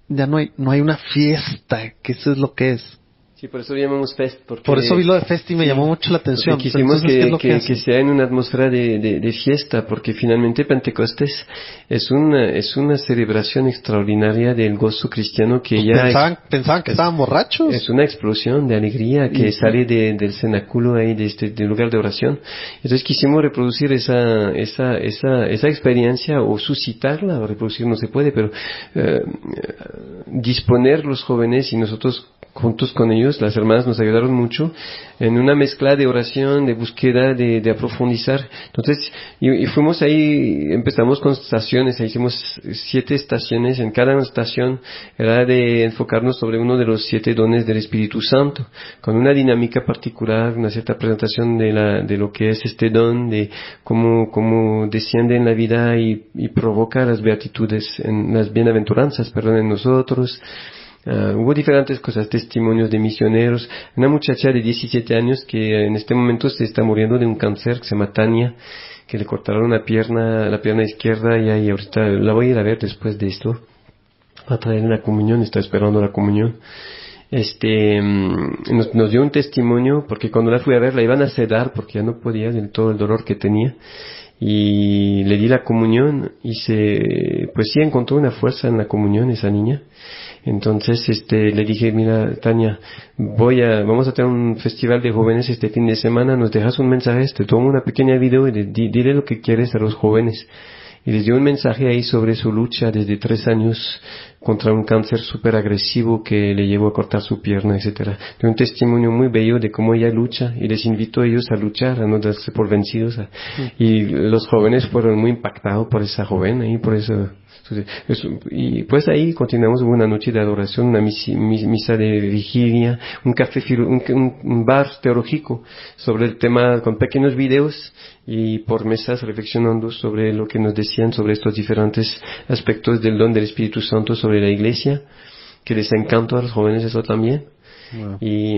ya no hay una fiesta, que eso es lo que es. Sí, por eso llamamos Fest. Por eso vi lo de Fest y me llamó mucho la atención. Quisimos que sea en una atmósfera de fiesta, porque finalmente Pentecostés es una celebración extraordinaria del gozo cristiano que pensaban que estaban borrachos. Es una explosión de alegría que sale del cenáculo ahí, del lugar de oración. Entonces quisimos reproducir esa experiencia, o suscitarla, reproducir no se puede, pero disponer los jóvenes y nosotros juntos con ellos, las hermanas nos ayudaron mucho en una mezcla de oración, de búsqueda, de aprofundizar. Entonces, y fuimos ahí, empezamos con estaciones, ahí hicimos 7 estaciones, en cada estación era de enfocarnos sobre uno de los 7 dones del Espíritu Santo, con una dinámica particular, una cierta presentación de lo que es este don, de cómo desciende en la vida y provoca las beatitudes, las bienaventuranzas, en nosotros. Hubo diferentes cosas, testimonios de misioneros, una muchacha de 17 años que en este momento se está muriendo de un cáncer, que se llama Tania, que le cortaron la pierna izquierda, y ahorita la voy a ir a ver después de esto, va a traer la comunión, está esperando la comunión. Nos dio un testimonio, porque cuando la fui a ver la iban a sedar porque ya no podía del todo el dolor que tenía, y le di la comunión y pues sí encontró una fuerza en la comunión esa niña. Entonces le dije, mira Tania, vamos a tener un festival de jóvenes este fin de semana, nos dejas un mensaje, te tomo una pequeña video y dile lo que quieres a los jóvenes. Y les dio un mensaje ahí sobre su lucha desde 3 años contra un cáncer súper agresivo que le llevó a cortar su pierna, etcétera. De un testimonio muy bello de cómo ella lucha, y les invito a ellos a luchar, a no darse por vencidos. Y los jóvenes fueron muy impactados por esa joven ahí, por eso. Y pues ahí continuamos, hubo una noche de adoración, una misa de vigilia, un bar teológico sobre el tema, con pequeños videos y por mesas reflexionando sobre lo que nos decían sobre estos diferentes aspectos del don del Espíritu Santo sobre la iglesia, que les encanta a los jóvenes eso también. Wow. Y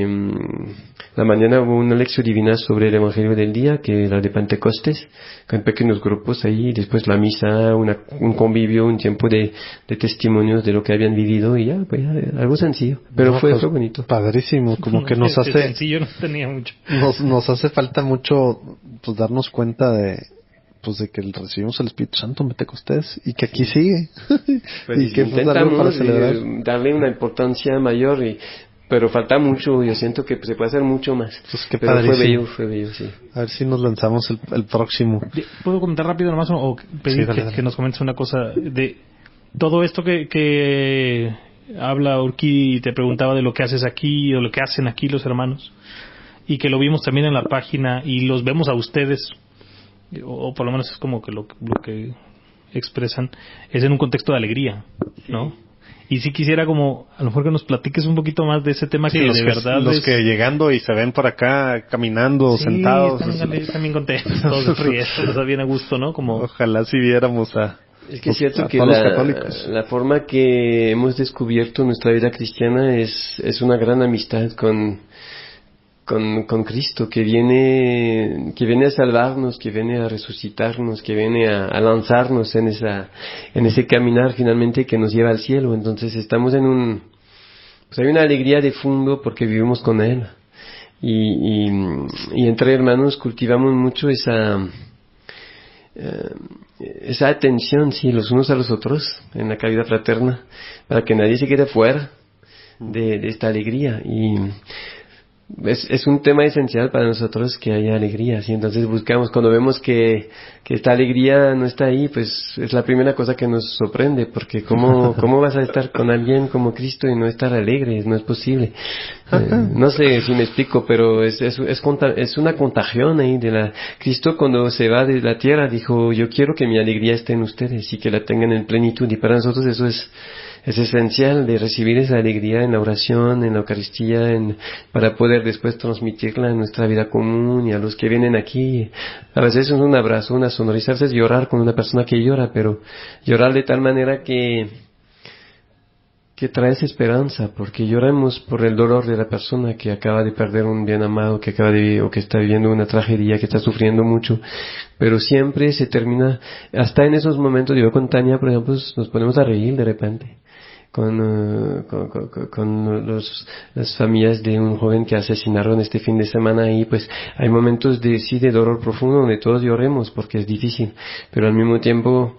la mañana hubo una lección divina sobre el Evangelio del día, que era de Pentecostés, con pequeños grupos ahí, después la misa, un convivio, un tiempo de testimonios de lo que habían vivido y ya, pues ya, algo sencillo, pero No, fue pues, bonito. Padrísimo, como que nos hace, sencillo no tenía mucho. nos hace falta mucho, pues darnos cuenta de, pues de que recibimos el Espíritu Santo en Pentecostés y que aquí sigue. Pues y que pues darle para celebrar. darle una importancia mayor, pero falta mucho, yo siento que se puede hacer mucho más. Pues qué pero padrísimo. fue bello, sí. A ver si nos lanzamos el próximo. ¿Puedo comentar rápido nomás o pedir Sí, dale. que nos comentes una cosa de todo esto que habla Urquidi y te preguntaba de lo que haces aquí o lo que hacen aquí los hermanos y que lo vimos también en la página y los vemos a ustedes o por lo menos es como que lo que expresan es en un contexto de alegría, ¿no? Y si quisiera como a lo mejor que nos platiques un poquito más de ese tema, Sí, que los de que, verdad los es... que llegando y se ven por acá caminando, Sí, sentados. están bien contentos, todos riendo, está bien a gusto, ¿no? Como Ojalá si viéramos a Es que es cierto a que todos los católicos. la forma que hemos descubierto nuestra vida cristiana es una gran amistad con Cristo, que viene a salvarnos, que viene a resucitarnos, que viene a lanzarnos en ese caminar finalmente que nos lleva al cielo. Entonces estamos pues hay una alegría de fondo porque vivimos con Él. Y entre hermanos cultivamos mucho esa atención, sí, los unos a los otros en la caridad fraterna, para que nadie se quede fuera de esta alegría. Y es un tema esencial para nosotros que haya alegría, ¿sí? Entonces buscamos, cuando vemos que esta alegría no está ahí, pues es la primera cosa que nos sorprende, porque ¿cómo vas a estar con alguien como Cristo y no estar alegre? No es posible. No sé si me explico, pero es una contagión ahí Cristo cuando se va de la tierra dijo, yo quiero que mi alegría esté en ustedes y que la tengan en plenitud, y para nosotros eso es esencial, de recibir esa alegría en la oración, en la Eucaristía, para poder después transmitirla en nuestra vida común y a los que vienen aquí. A veces es un abrazo, una sonrisa, a veces llorar con una persona que llora, pero llorar de tal manera que traes esperanza, porque lloramos por el dolor de la persona que acaba de perder un bien amado, o que está viviendo una tragedia, que está sufriendo mucho, pero siempre se termina, hasta en esos momentos, yo con Tania, por ejemplo, nos ponemos a reír de repente. Con las familias de un joven que asesinaron este fin de semana, y pues hay momentos de dolor profundo donde todos lloremos porque es difícil, pero al mismo tiempo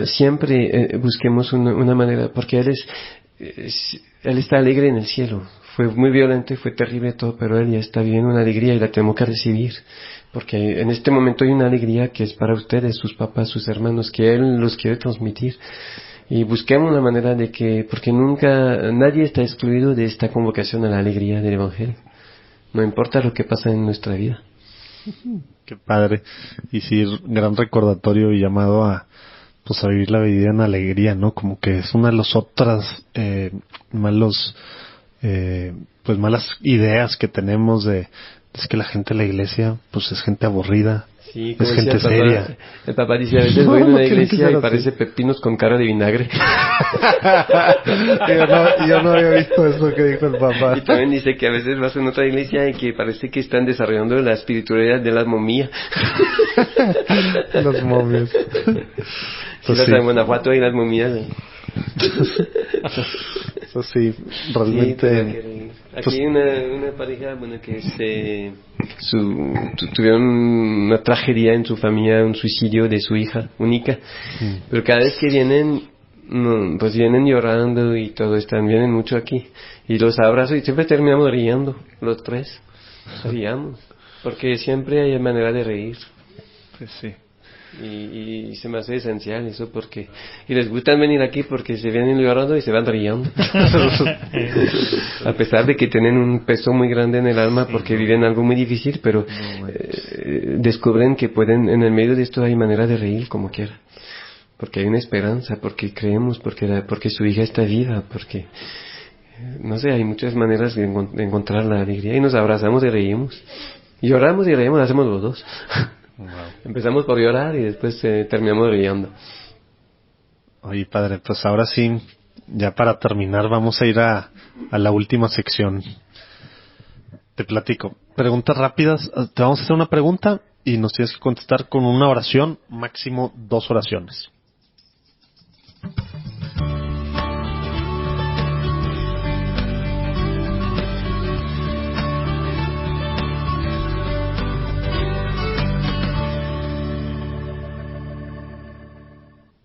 siempre busquemos una manera, porque él está alegre en el cielo. Fue muy violento, fue terrible todo, pero él ya está viviendo una alegría y la tenemos que recibir, porque en este momento hay una alegría que es para ustedes, sus papás, sus hermanos, que él los quiere transmitir. Y busquemos la manera de que, porque nadie está excluido de esta convocación a la alegría del Evangelio. No importa lo que pasa en nuestra vida. Qué padre. Y sí, gran recordatorio y llamado a vivir la vida en alegría, ¿no? Como que es una de las otras malas ideas que tenemos es que la gente de la iglesia pues es gente aburrida. Sí, es gente seria. El papá dice, a veces voy a una iglesia y parece pepinos con cara de vinagre. yo no había visto eso que dijo el papá. Y también dice que a veces vas a otra iglesia y que parece que están desarrollando la espiritualidad de las momías. Las momias. Si vas a Guanajuato hay las momías. Eso sí, realmente. Aquí hay una pareja, que tuvieron una tragedia en su familia, un suicidio de su hija única, pero cada vez que vienen, pues vienen llorando y todo, vienen mucho aquí, y los abrazo y siempre terminamos riendo, los tres, riamos, porque siempre hay manera de reír. Pues sí. Y se me hace esencial eso, porque y les gusta venir aquí porque se vienen llorando y se van riendo a pesar de que tienen un peso muy grande en el alma porque viven algo muy difícil, pero descubren que pueden, en el medio de esto hay manera de reír como quiera, porque hay una esperanza, porque creemos, porque su hija está viva, porque no sé, hay muchas maneras de encontrar la alegría, y nos abrazamos y reímos, lloramos y reímos, hacemos los dos. Wow. Empezamos por llorar y después terminamos riendo. Oye, padre, pues ahora sí, ya para terminar vamos a ir a la última sección. Te platico. Preguntas rápidas. Te vamos a hacer una pregunta y nos tienes que contestar con una oración, máximo 2 oraciones.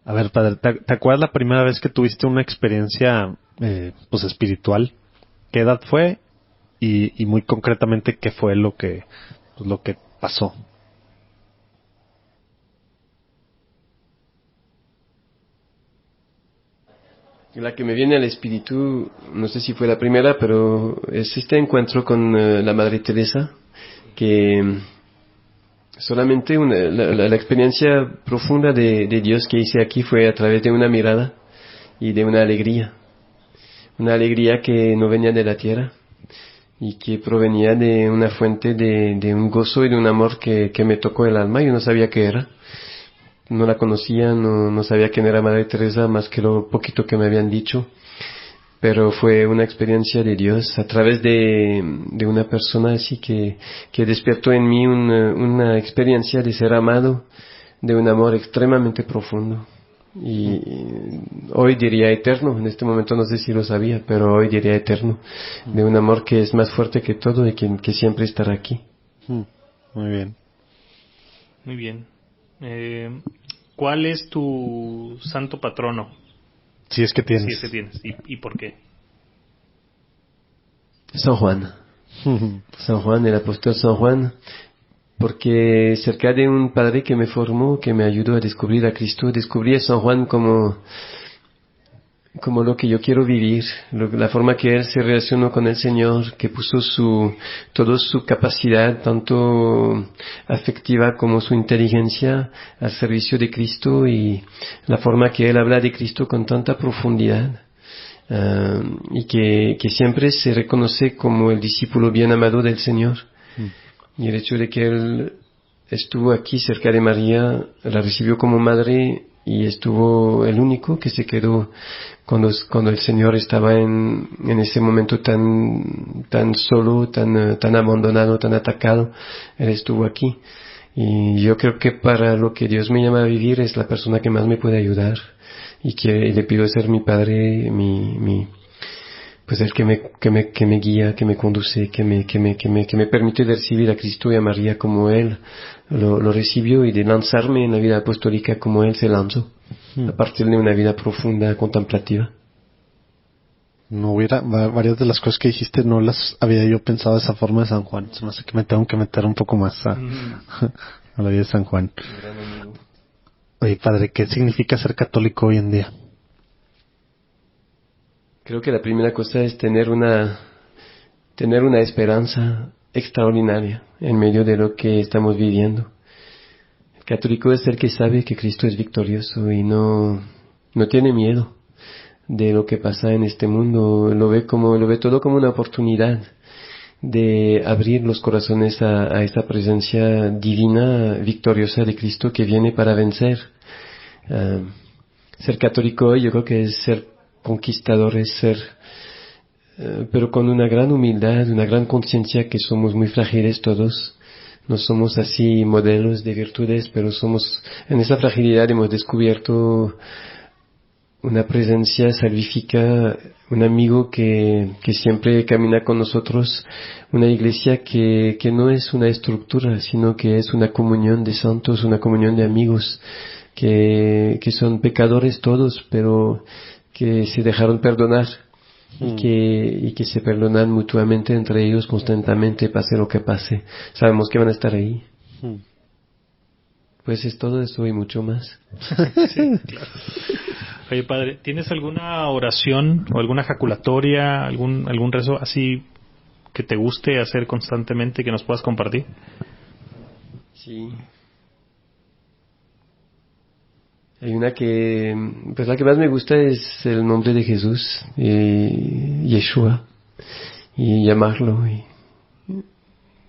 A ver, padre, ¿te acuerdas la primera vez que tuviste una experiencia pues espiritual? ¿Qué edad fue? Y muy concretamente, ¿qué fue lo que pasó? La que me viene al espíritu, no sé si fue la primera, pero es este encuentro con la Madre Teresa, que solamente la experiencia profunda de Dios que hice aquí fue a través de una mirada y de una alegría que no venía de la tierra y que provenía de una fuente de un gozo y de un amor que me tocó el alma. Yo no sabía qué era, no la conocía, no sabía quién era Madre Teresa más que lo poquito que me habían dicho, pero fue una experiencia de Dios a través de una persona así que despertó en mí una experiencia de ser amado, de un amor extremadamente profundo. Y hoy diría eterno, en este momento no sé si lo sabía, pero hoy diría eterno, de un amor que es más fuerte que todo y que siempre estará aquí. Muy bien. Muy bien. ¿Cuál es tu santo patrono? Si es que tienes. Si es que tienes. ¿Y por qué? San Juan. San Juan, el apóstol San Juan, porque cerca de un padre que me formó, que me ayudó a descubrir a Cristo, descubrí a San Juan como lo que yo quiero vivir, la forma que él se relacionó con el Señor, que puso toda su capacidad, tanto afectiva como su inteligencia, al servicio de Cristo, y la forma que él habla de Cristo con tanta profundidad, y que siempre se reconoce como el discípulo bien amado del Señor. Y el hecho de que él estuvo aquí cerca de María, la recibió como madre y estuvo el único que se quedó cuando el Señor estaba en ese momento tan solo, tan abandonado, tan atacado. Él estuvo aquí. Y yo creo que para lo que Dios me llama a vivir es la persona que más me puede ayudar y que le pido ser mi padre, pues el que me guía, que me conduce, que me permite de recibir a Cristo y a María como Él lo recibió, y de lanzarme en la vida apostólica como Él se lanzó, a partir de una vida profunda, contemplativa. Varias de las cosas que dijiste no las había yo pensado de esa forma de San Juan. Se me hace que me tengo que meter un poco más a la vida de San Juan. Oye, padre, ¿qué significa ser católico hoy en día? Creo que la primera cosa es tener una esperanza extraordinaria en medio de lo que estamos viviendo. El católico es el que sabe que Cristo es victorioso y no tiene miedo de lo que pasa en este mundo. Lo ve todo como una oportunidad de abrir los corazones a esta presencia divina, victoriosa de Cristo que viene para vencer. Ser católico hoy yo creo que es ser conquistador, es ser, pero con una gran humildad, una gran conciencia que somos muy frágiles todos. No somos así modelos de virtudes, pero en esa fragilidad hemos descubierto una presencia salvífica, un amigo que siempre camina con nosotros, una iglesia que no es una estructura, sino que es una comunión de santos, una comunión de amigos, que son pecadores todos, pero que se dejaron perdonar y que se perdonan mutuamente entre ellos constantemente, pase lo que pase. Sabemos que van a estar ahí. Pues es todo eso y mucho más. Sí, claro. Oye, padre, ¿tienes alguna oración o alguna ejaculatoria, algún rezo así que te guste hacer constantemente que nos puedas compartir? Sí. Hay una pues la que más me gusta es el nombre de Jesús, Yeshua, y llamarlo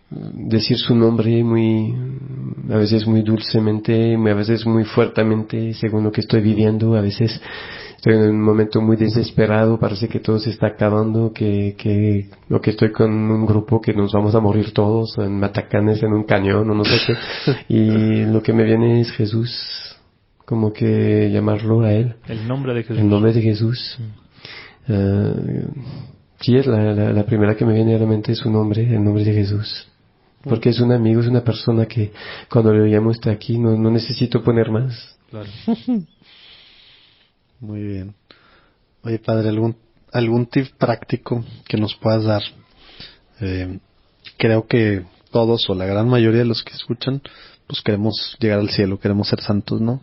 decir su nombre a veces muy dulcemente, a veces muy fuertemente, según lo que estoy viviendo. A veces estoy en un momento muy desesperado, parece que todo se está acabando, que estoy con un grupo que nos vamos a morir todos en matacanes, en un cañón o no sé qué. Y lo que me viene es Jesús, como que llamarlo a Él. El nombre de Jesús. El nombre de Jesús. Sí, es la primera que me viene a la mente es su nombre, el nombre de Jesús. Porque es un amigo, es una persona que cuando le llamo está aquí, no necesito poner más. Claro. Muy bien. Oye, padre, algún tip práctico que nos puedas dar. Creo que todos o la gran mayoría de los que escuchan, pues queremos llegar al cielo, queremos ser santos, ¿no?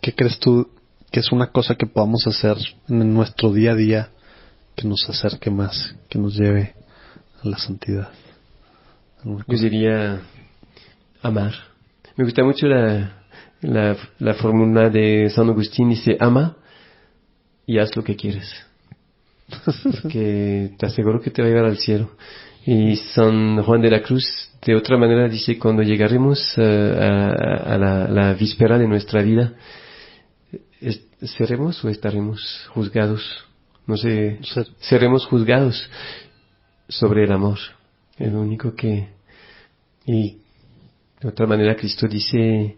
¿Qué crees tú que es una cosa que podamos hacer en nuestro día a día que nos acerque más, que nos lleve a la santidad? Yo diría amar. Me gusta mucho la fórmula de San Agustín, dice ama y haz lo que quieres, porque te aseguro que te va a llevar al cielo. Y San Juan de la Cruz de otra manera dice, cuando llegaremos a la víspera de nuestra vida, ¿seremos o estaremos juzgados? No sé, seremos juzgados sobre el amor, el único que... Y de otra manera Cristo dice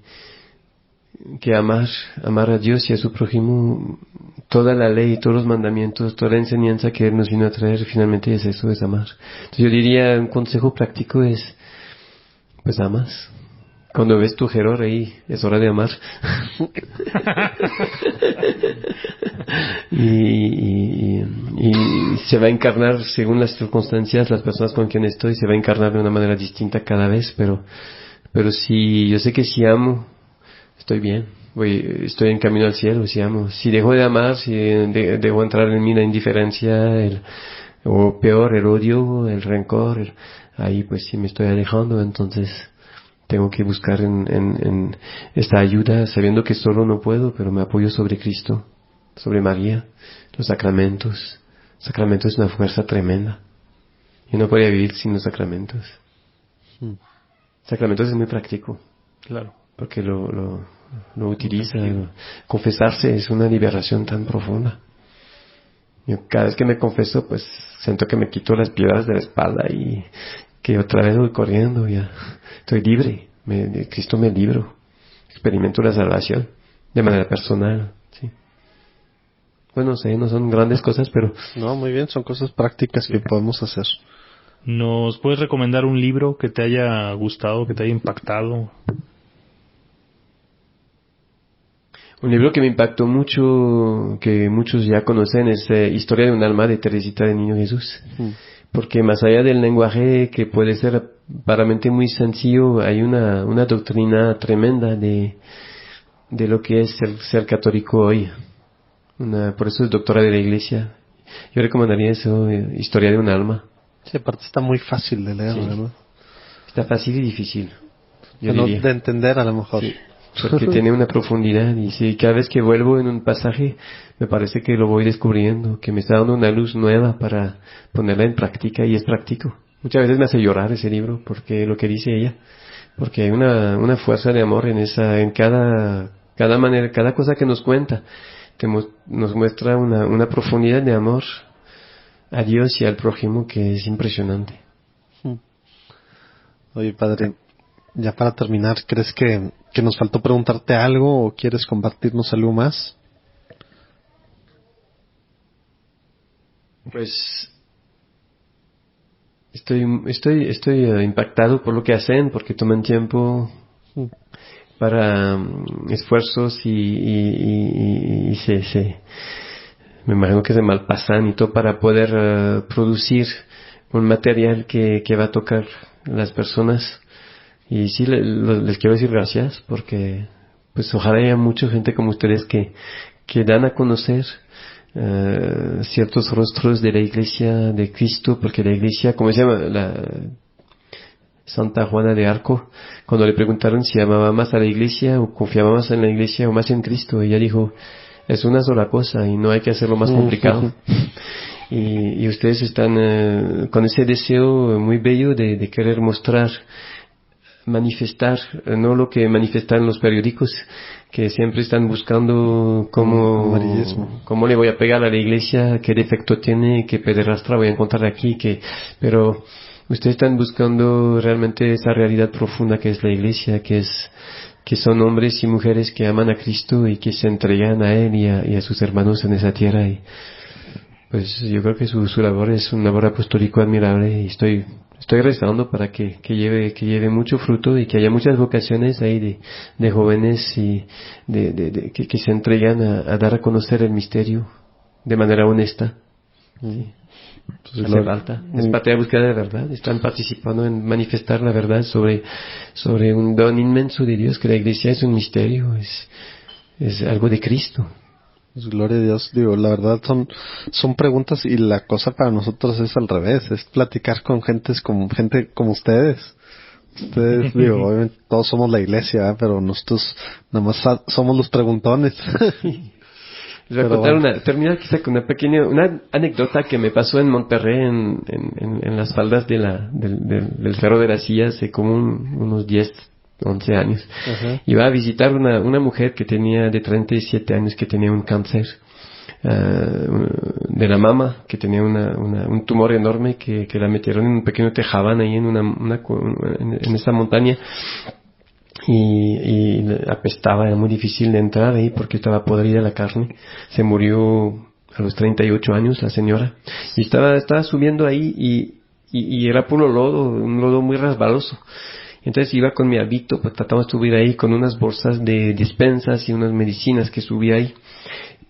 que amar a Dios y a su prójimo, toda la ley, todos los mandamientos, toda la enseñanza que Él nos vino a traer, finalmente es eso, es amar. Entonces yo diría, un consejo práctico es, pues amas. Cuando ves tu error ahí, es hora de amar. y se va a encarnar según las circunstancias, las personas con quien estoy, se va a encarnar de una manera distinta cada vez, pero si yo sé que si amo, estoy bien, estoy en camino al cielo. Si amo, si dejo de amar, si dejo entrar en mí la indiferencia, o peor, el odio, el rencor, ahí pues sí me estoy alejando. Entonces tengo que buscar en esta ayuda, sabiendo que solo no puedo, pero me apoyo sobre Cristo, sobre María, los sacramentos. Sacramentos es una fuerza tremenda. Yo no podría vivir sin los sacramentos. Sacramentos es muy práctico. Claro. Porque lo utiliza. Confesarse es una liberación tan profunda. Yo cada vez que me confeso, pues siento que me quito las piedras de la espalda y que otra vez voy corriendo, ya estoy libre, de Cristo me libro, experimento la salvación de manera personal, sí. Bueno, no son grandes cosas, pero... No, muy bien, son cosas prácticas que podemos hacer. ¿Nos puedes recomendar un libro que te haya gustado, que te haya impactado? Un libro que me impactó mucho, que muchos ya conocen, es Historia de un alma de Teresita de Niño Jesús. Porque más allá del lenguaje que puede ser aparentemente muy sencillo, hay una doctrina tremenda de lo que es ser católico hoy. Por eso es doctora de la Iglesia. Yo recomendaría eso, Historia de un alma. Sí, aparte está muy fácil de leer, sí. ¿No? Está fácil y difícil. De entender a lo mejor. Sí. Porque tiene una profundidad y sí, cada vez que vuelvo en un pasaje me parece que lo voy descubriendo, que me está dando una luz nueva para ponerla en práctica, y es práctico. Muchas veces me hace llorar ese libro porque lo que dice ella, porque hay una fuerza de amor en cada manera, cada cosa que nos cuenta, nos muestra una profundidad de amor a Dios y al prójimo que es impresionante. Oye, padre, ya para terminar, ¿crees que nos faltó preguntarte algo o quieres compartirnos algo más? Pues estoy impactado por lo que hacen, porque toman tiempo para esfuerzos y me imagino que se malpasan y todo para poder producir un material que va a tocar a las personas. Y sí, les quiero decir gracias, porque pues ojalá haya mucha gente como ustedes que dan a conocer ciertos rostros de la Iglesia de Cristo, porque la Iglesia, como se llama, la Santa Juana de Arco, cuando le preguntaron si amaba más a la Iglesia o confiaba más en la Iglesia o más en Cristo, ella dijo, es una sola cosa y no hay que hacerlo más complicado. y ustedes están con ese deseo muy bello de querer mostrar, manifestar, no lo que manifestan los periódicos, que siempre están buscando cómo le voy a pegar a la iglesia, qué defecto tiene, qué pederastra voy a encontrar aquí, pero ustedes están buscando realmente esa realidad profunda que es la iglesia, que son hombres y mujeres que aman a Cristo y que se entregan a Él y a sus hermanos en esa tierra. Y pues yo creo que su labor es un labor apostólico admirable, y estoy rezando para que lleve mucho fruto y que haya muchas vocaciones ahí de jóvenes y que se entregan a dar a conocer el misterio de manera honesta. Sí. Pues hace falta. Es parte de la búsqueda de la verdad. Están participando en manifestar la verdad sobre un don inmenso de Dios, que la iglesia es un misterio, es algo de Cristo. Pues gloria a Dios. Digo, la verdad son preguntas, y la cosa para nosotros es al revés, es platicar con gente como ustedes. Ustedes, digo, obviamente todos somos la iglesia, ¿verdad? Pero nosotros nada más somos los preguntones. Les voy a contar terminar quizá con una anécdota que me pasó en Monterrey, en las faldas del Cerro de la Silla, hace como unos 10, 11 años. Uh-huh. Iba a visitar una mujer que tenía de 37 años, que tenía un cáncer de la mama, que tenía un tumor enorme, que la metieron en un pequeño tejabán ahí en esa montaña. Y apestaba, era muy difícil de entrar ahí porque estaba podrida la carne. Se murió a los 38 años la señora, y estaba subiendo ahí y era puro lodo, un lodo muy resbaloso. Entonces iba con mi hábito, pues tratamos de subir ahí con unas bolsas de despensas y unas medicinas que subía ahí.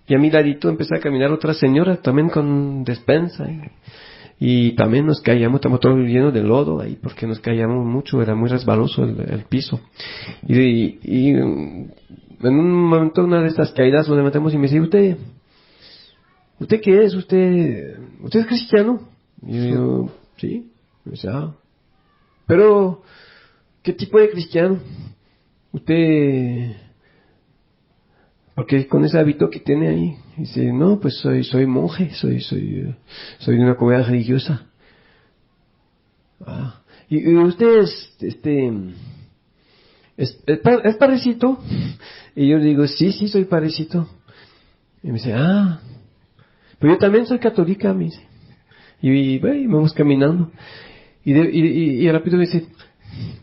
Y a mi ladito empezó a caminar otra señora también con despensa. Y también nos caíamos, estamos todos llenos de lodo ahí, porque nos caíamos mucho, era muy resbaloso el piso. Y en un momento, una de estas caídas, nos levantamos y me dice, ¿usted qué es? ¿Usted es cristiano? Y yo digo, sí. Y me dice, pero, ¿qué tipo de cristiano? Porque con ese hábito que tiene ahí, dice, no, pues soy monje, soy de una comunidad religiosa. Y usted es parecito. Y yo le digo, sí, soy parecito. Y me dice, pero yo también soy católica, me dice. Y vamos caminando. Y rápido me dice,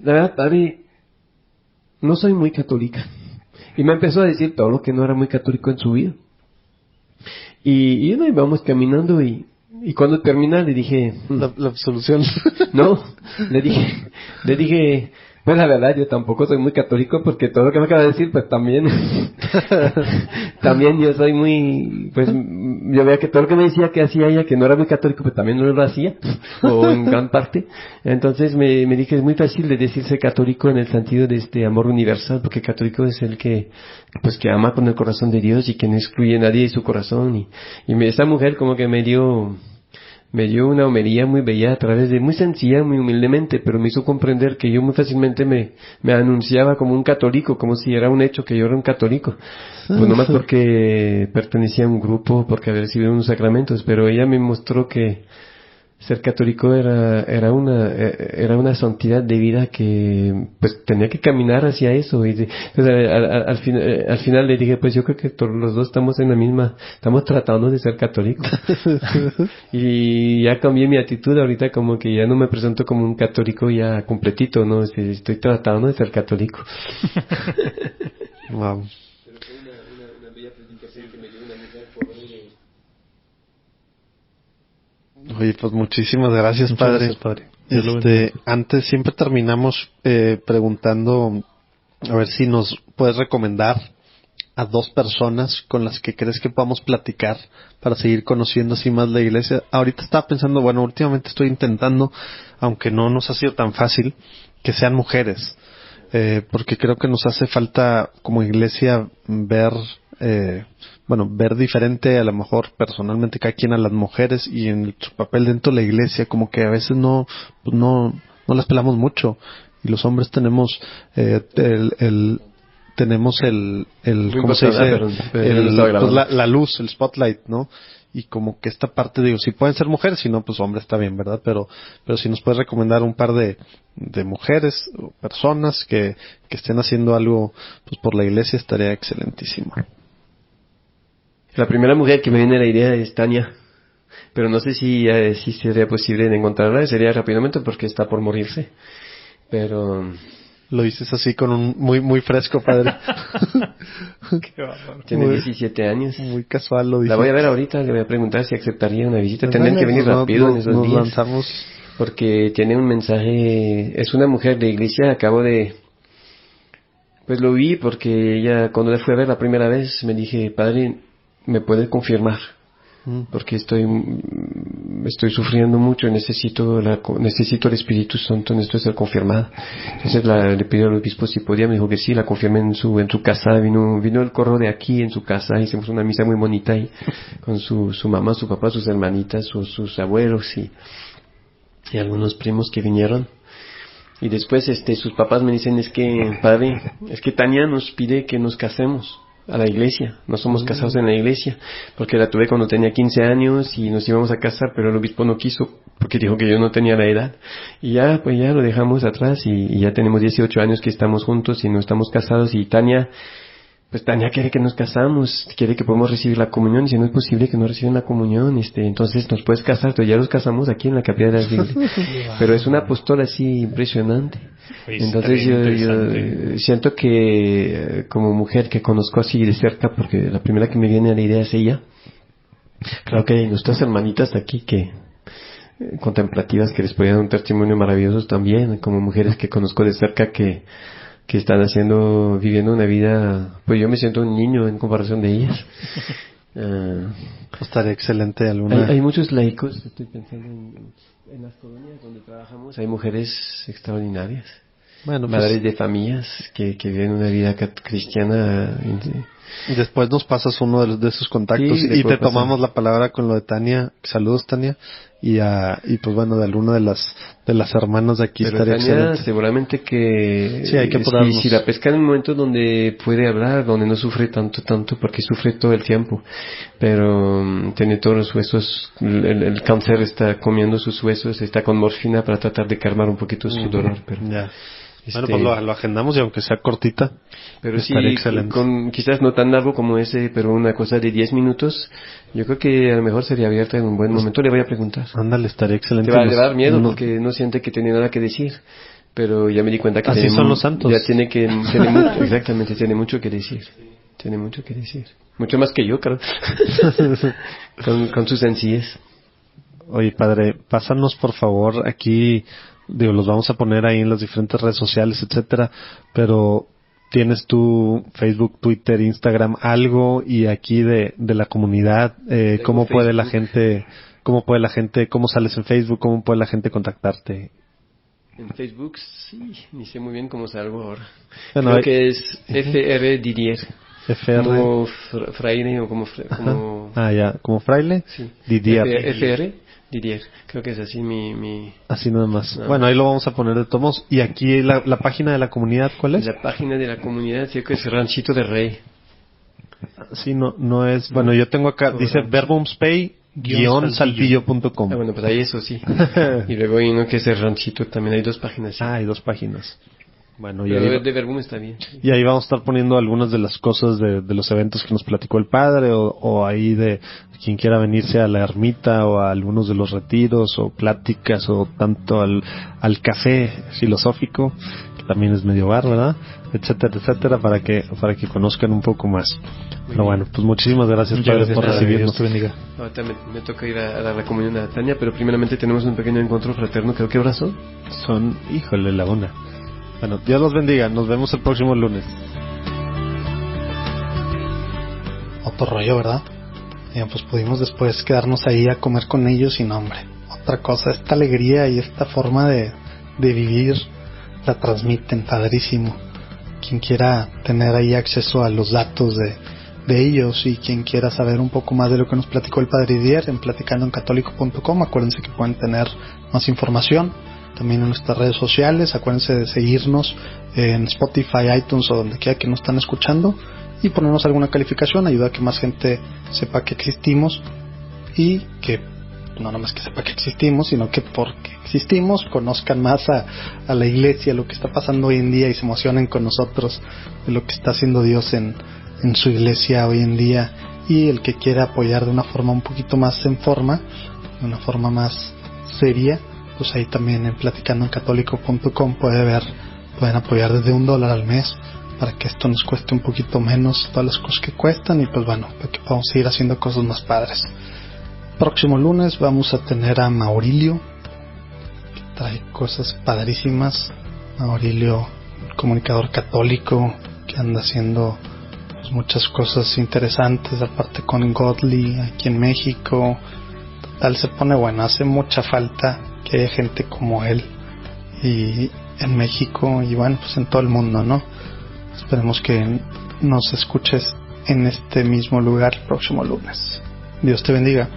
la verdad, padre, no soy muy católica. Y me empezó a decir todo lo que no era muy católico en su vida. Y vamos caminando, y cuando termina le dije... La absolución. No, le dije, pues la verdad yo tampoco soy muy católico, porque todo lo que me acaba de decir, pues también yo soy muy, pues yo veía que todo lo que me decía que hacía ella, que no era muy católico, pues también no lo hacía, o en gran parte. Entonces me dije, es muy fácil de decirse católico en el sentido de este amor universal, porque católico es el que ama con el corazón de Dios y que no excluye a nadie de su corazón. Y esa mujer como que me dio una homilia muy bella a través de, muy sencilla, muy humildemente, pero me hizo comprender que yo muy fácilmente me anunciaba como un católico, como si era un hecho que yo era un católico. Pues no más porque pertenecía a un grupo, porque había recibido unos sacramentos, pero ella me mostró que ser católico era una santidad de vida que pues tenía que caminar hacia eso. Y pues, al final le dije, pues yo creo que todos los dos estamos estamos tratando de ser católicos. Y ya cambié mi actitud ahorita, como que ya no me presento como un católico ya completito, no, estoy tratando de ser católico. Wow. Una bella predicación que me dio una mujer pobre. Oye, pues muchísimas gracias, Padre. Antes siempre terminamos preguntando, a ver si nos puedes recomendar a 2 personas con las que crees que podamos platicar para seguir conociendo así más la iglesia. Ahorita estaba pensando, bueno, últimamente estoy intentando, aunque no nos ha sido tan fácil, que sean mujeres, porque creo que nos hace falta como iglesia ver diferente, a lo mejor personalmente cada quien, a las mujeres y en su papel dentro de la iglesia, como que a veces no las pelamos mucho, y los hombres tenemos ¿cómo se dice? La luz, el spotlight, ¿no? y como que esta parte, digo, si pueden ser mujeres, si no, pues hombre está bien, ¿verdad? Pero si nos puedes recomendar un par de mujeres o personas que estén haciendo algo pues por la iglesia, estaría excelentísimo. La primera mujer que me viene a la idea es Tania, pero no sé si sería posible de encontrarla, sería rápidamente porque está por morirse, pero... Lo dices así con un muy fresco, padre. Tiene 17 años. Muy casual lo dices. La voy a ver ahorita, le voy a preguntar si aceptaría una visita. Tendrán que venir rápido en esos días. Lanzamos. Porque tiene un mensaje, es una mujer de iglesia, pues lo vi porque ella, cuando la fui a ver la primera vez, me dije, padre, ¿me puede confirmar? Porque estoy sufriendo mucho, necesito el Espíritu Santo, necesito ser confirmada. Entonces le pidió al obispo si podía, me dijo que sí, la confirmé en su casa, vino el coro de aquí en su casa, hicimos una misa muy bonita ahí, con su mamá, su papá, sus hermanitas, sus abuelos y algunos primos que vinieron. Y después sus papás me dicen, padre, es que Tania nos pide que nos casemos a la iglesia, no somos casados en la iglesia, porque la tuve cuando tenía 15 años y nos íbamos a casar, pero el obispo no quiso, porque dijo que yo no tenía la edad, y ya lo dejamos atrás, y ya tenemos 18 años que estamos juntos y no estamos casados, y Tania quiere que nos casamos, quiere que podamos recibir la comunión, y si no es posible que no reciban la comunión, entonces nos puedes casar, entonces ya los casamos aquí en la capilla de la iglesia, pero es una apóstola así impresionante. Entonces yo siento que como mujer que conozco así de cerca, porque la primera que me viene a la idea es ella, creo que hay nuestras hermanitas aquí que contemplativas que les podrían dar un testimonio maravilloso también, como mujeres que conozco de cerca que están viviendo una vida, pues yo me siento un niño en comparación de ellas. Estaría excelente Hay muchos laicos, estoy pensando en las colonias donde trabajamos, hay mujeres extraordinarias, madres de familias que viven una vida cristiana. Después nos pasas uno de esos contactos y te tomamos la palabra con lo de Tania. Saludos, Tania. Y pues bueno, de alguna de las hermanas de aquí. Pero estaría Tania, excelente. Seguramente que sí, hay que apurarnos. Si la pesca en un momento donde puede hablar, donde no sufre tanto, porque sufre todo el tiempo, pero tiene todos los huesos, el cáncer está comiendo sus huesos, está con morfina para tratar de calmar un poquito su dolor, pero ya. Bueno, pues lo agendamos y aunque sea cortita, pero sí, quizás no tan largo como ese, pero una cosa de 10 minutos, yo creo que a lo mejor sería abierta en un buen momento, le voy a preguntar. Ándale, estaría excelente. Le va a dar miedo porque no siente que tiene nada que decir, pero ya me di cuenta que así son los santos. Ya tiene mucho, exactamente, tiene mucho que decir. Tiene mucho que decir. Mucho más que yo, claro. con su sencillez. Oye, padre, pásanos por favor aquí. Los vamos a poner ahí en las diferentes redes sociales, etcétera, pero ¿tienes tú Facebook, Twitter, Instagram, algo? Y aquí de la comunidad, ¿cómo puede la gente, cómo sales en Facebook, cómo puede la gente contactarte? En Facebook, sí, ni sé muy bien cómo salgo ahora. Bueno, creo que es FR Didier. FR. Como fraile o como ya, como fraile. Sí. Didier. FR Didier, creo que es así así nada más. Bueno, ahí lo vamos a poner de tomos. Y aquí la página de la comunidad, ¿cuál es? La página de la comunidad, creo que es Ranchito de Rey. Sí, no es, bueno, yo tengo acá, dice verbumspay-saltillo.com. Bueno, pues ahí eso sí. Y luego hay uno que es el Ranchito, también hay 2 páginas. Sí. Hay 2 páginas. Bueno, y ahí, de Verbum está bien. Y ahí vamos a estar poniendo algunas de las cosas de los eventos que nos platicó el padre, o ahí de quien quiera venirse a la ermita o a algunos de los retiros o pláticas o tanto al café filosófico, que también es medio bar, ¿verdad? Etcétera, para que conozcan un poco más. Pero bueno, pues muchísimas gracias, padre, por recibirnos. Ahorita me toca ir a dar la comunión a Tania, pero primeramente tenemos un pequeño encuentro fraterno. Creo que horas son. Híjole, la una. Bueno, Dios los bendiga. Nos vemos el próximo lunes. Otro rollo, ¿verdad? Pues pudimos después quedarnos ahí a comer con ellos y no, hombre. Otra cosa, esta alegría y esta forma de vivir la transmiten, padrísimo. Quien quiera tener ahí acceso a los datos de ellos y quien quiera saber un poco más de lo que nos platicó el padre Didier en platicandoencatólico.com, acuérdense que pueden tener más información. También en nuestras redes sociales, acuérdense de seguirnos en Spotify, iTunes o donde quiera que nos están escuchando y ponernos alguna calificación, ayuda a que más gente sepa que existimos y que no nomás que sepa que existimos, sino que porque existimos conozcan más a la iglesia, lo que está pasando hoy en día, y se emocionen con nosotros de lo que está haciendo Dios en su iglesia hoy en día. Y el que quiera apoyar de una forma un poquito más en forma, de una forma más seria, pues ahí también en platicandoencatólico.com pueden apoyar desde $1 al mes, para que esto nos cueste un poquito menos todas las cosas que cuestan, y pues bueno, para que podamos seguir haciendo cosas más padres. Próximo lunes vamos a tener a Maurilio, que trae cosas padrísimas. Maurilio, comunicador católico, que anda haciendo pues muchas cosas interesantes, aparte con Godly aquí en México. Total, se pone bueno, hace mucha falta que haya gente como él y en México, y bueno, pues en todo el mundo, ¿no? Esperemos que nos escuches en este mismo lugar el próximo lunes. Dios te bendiga.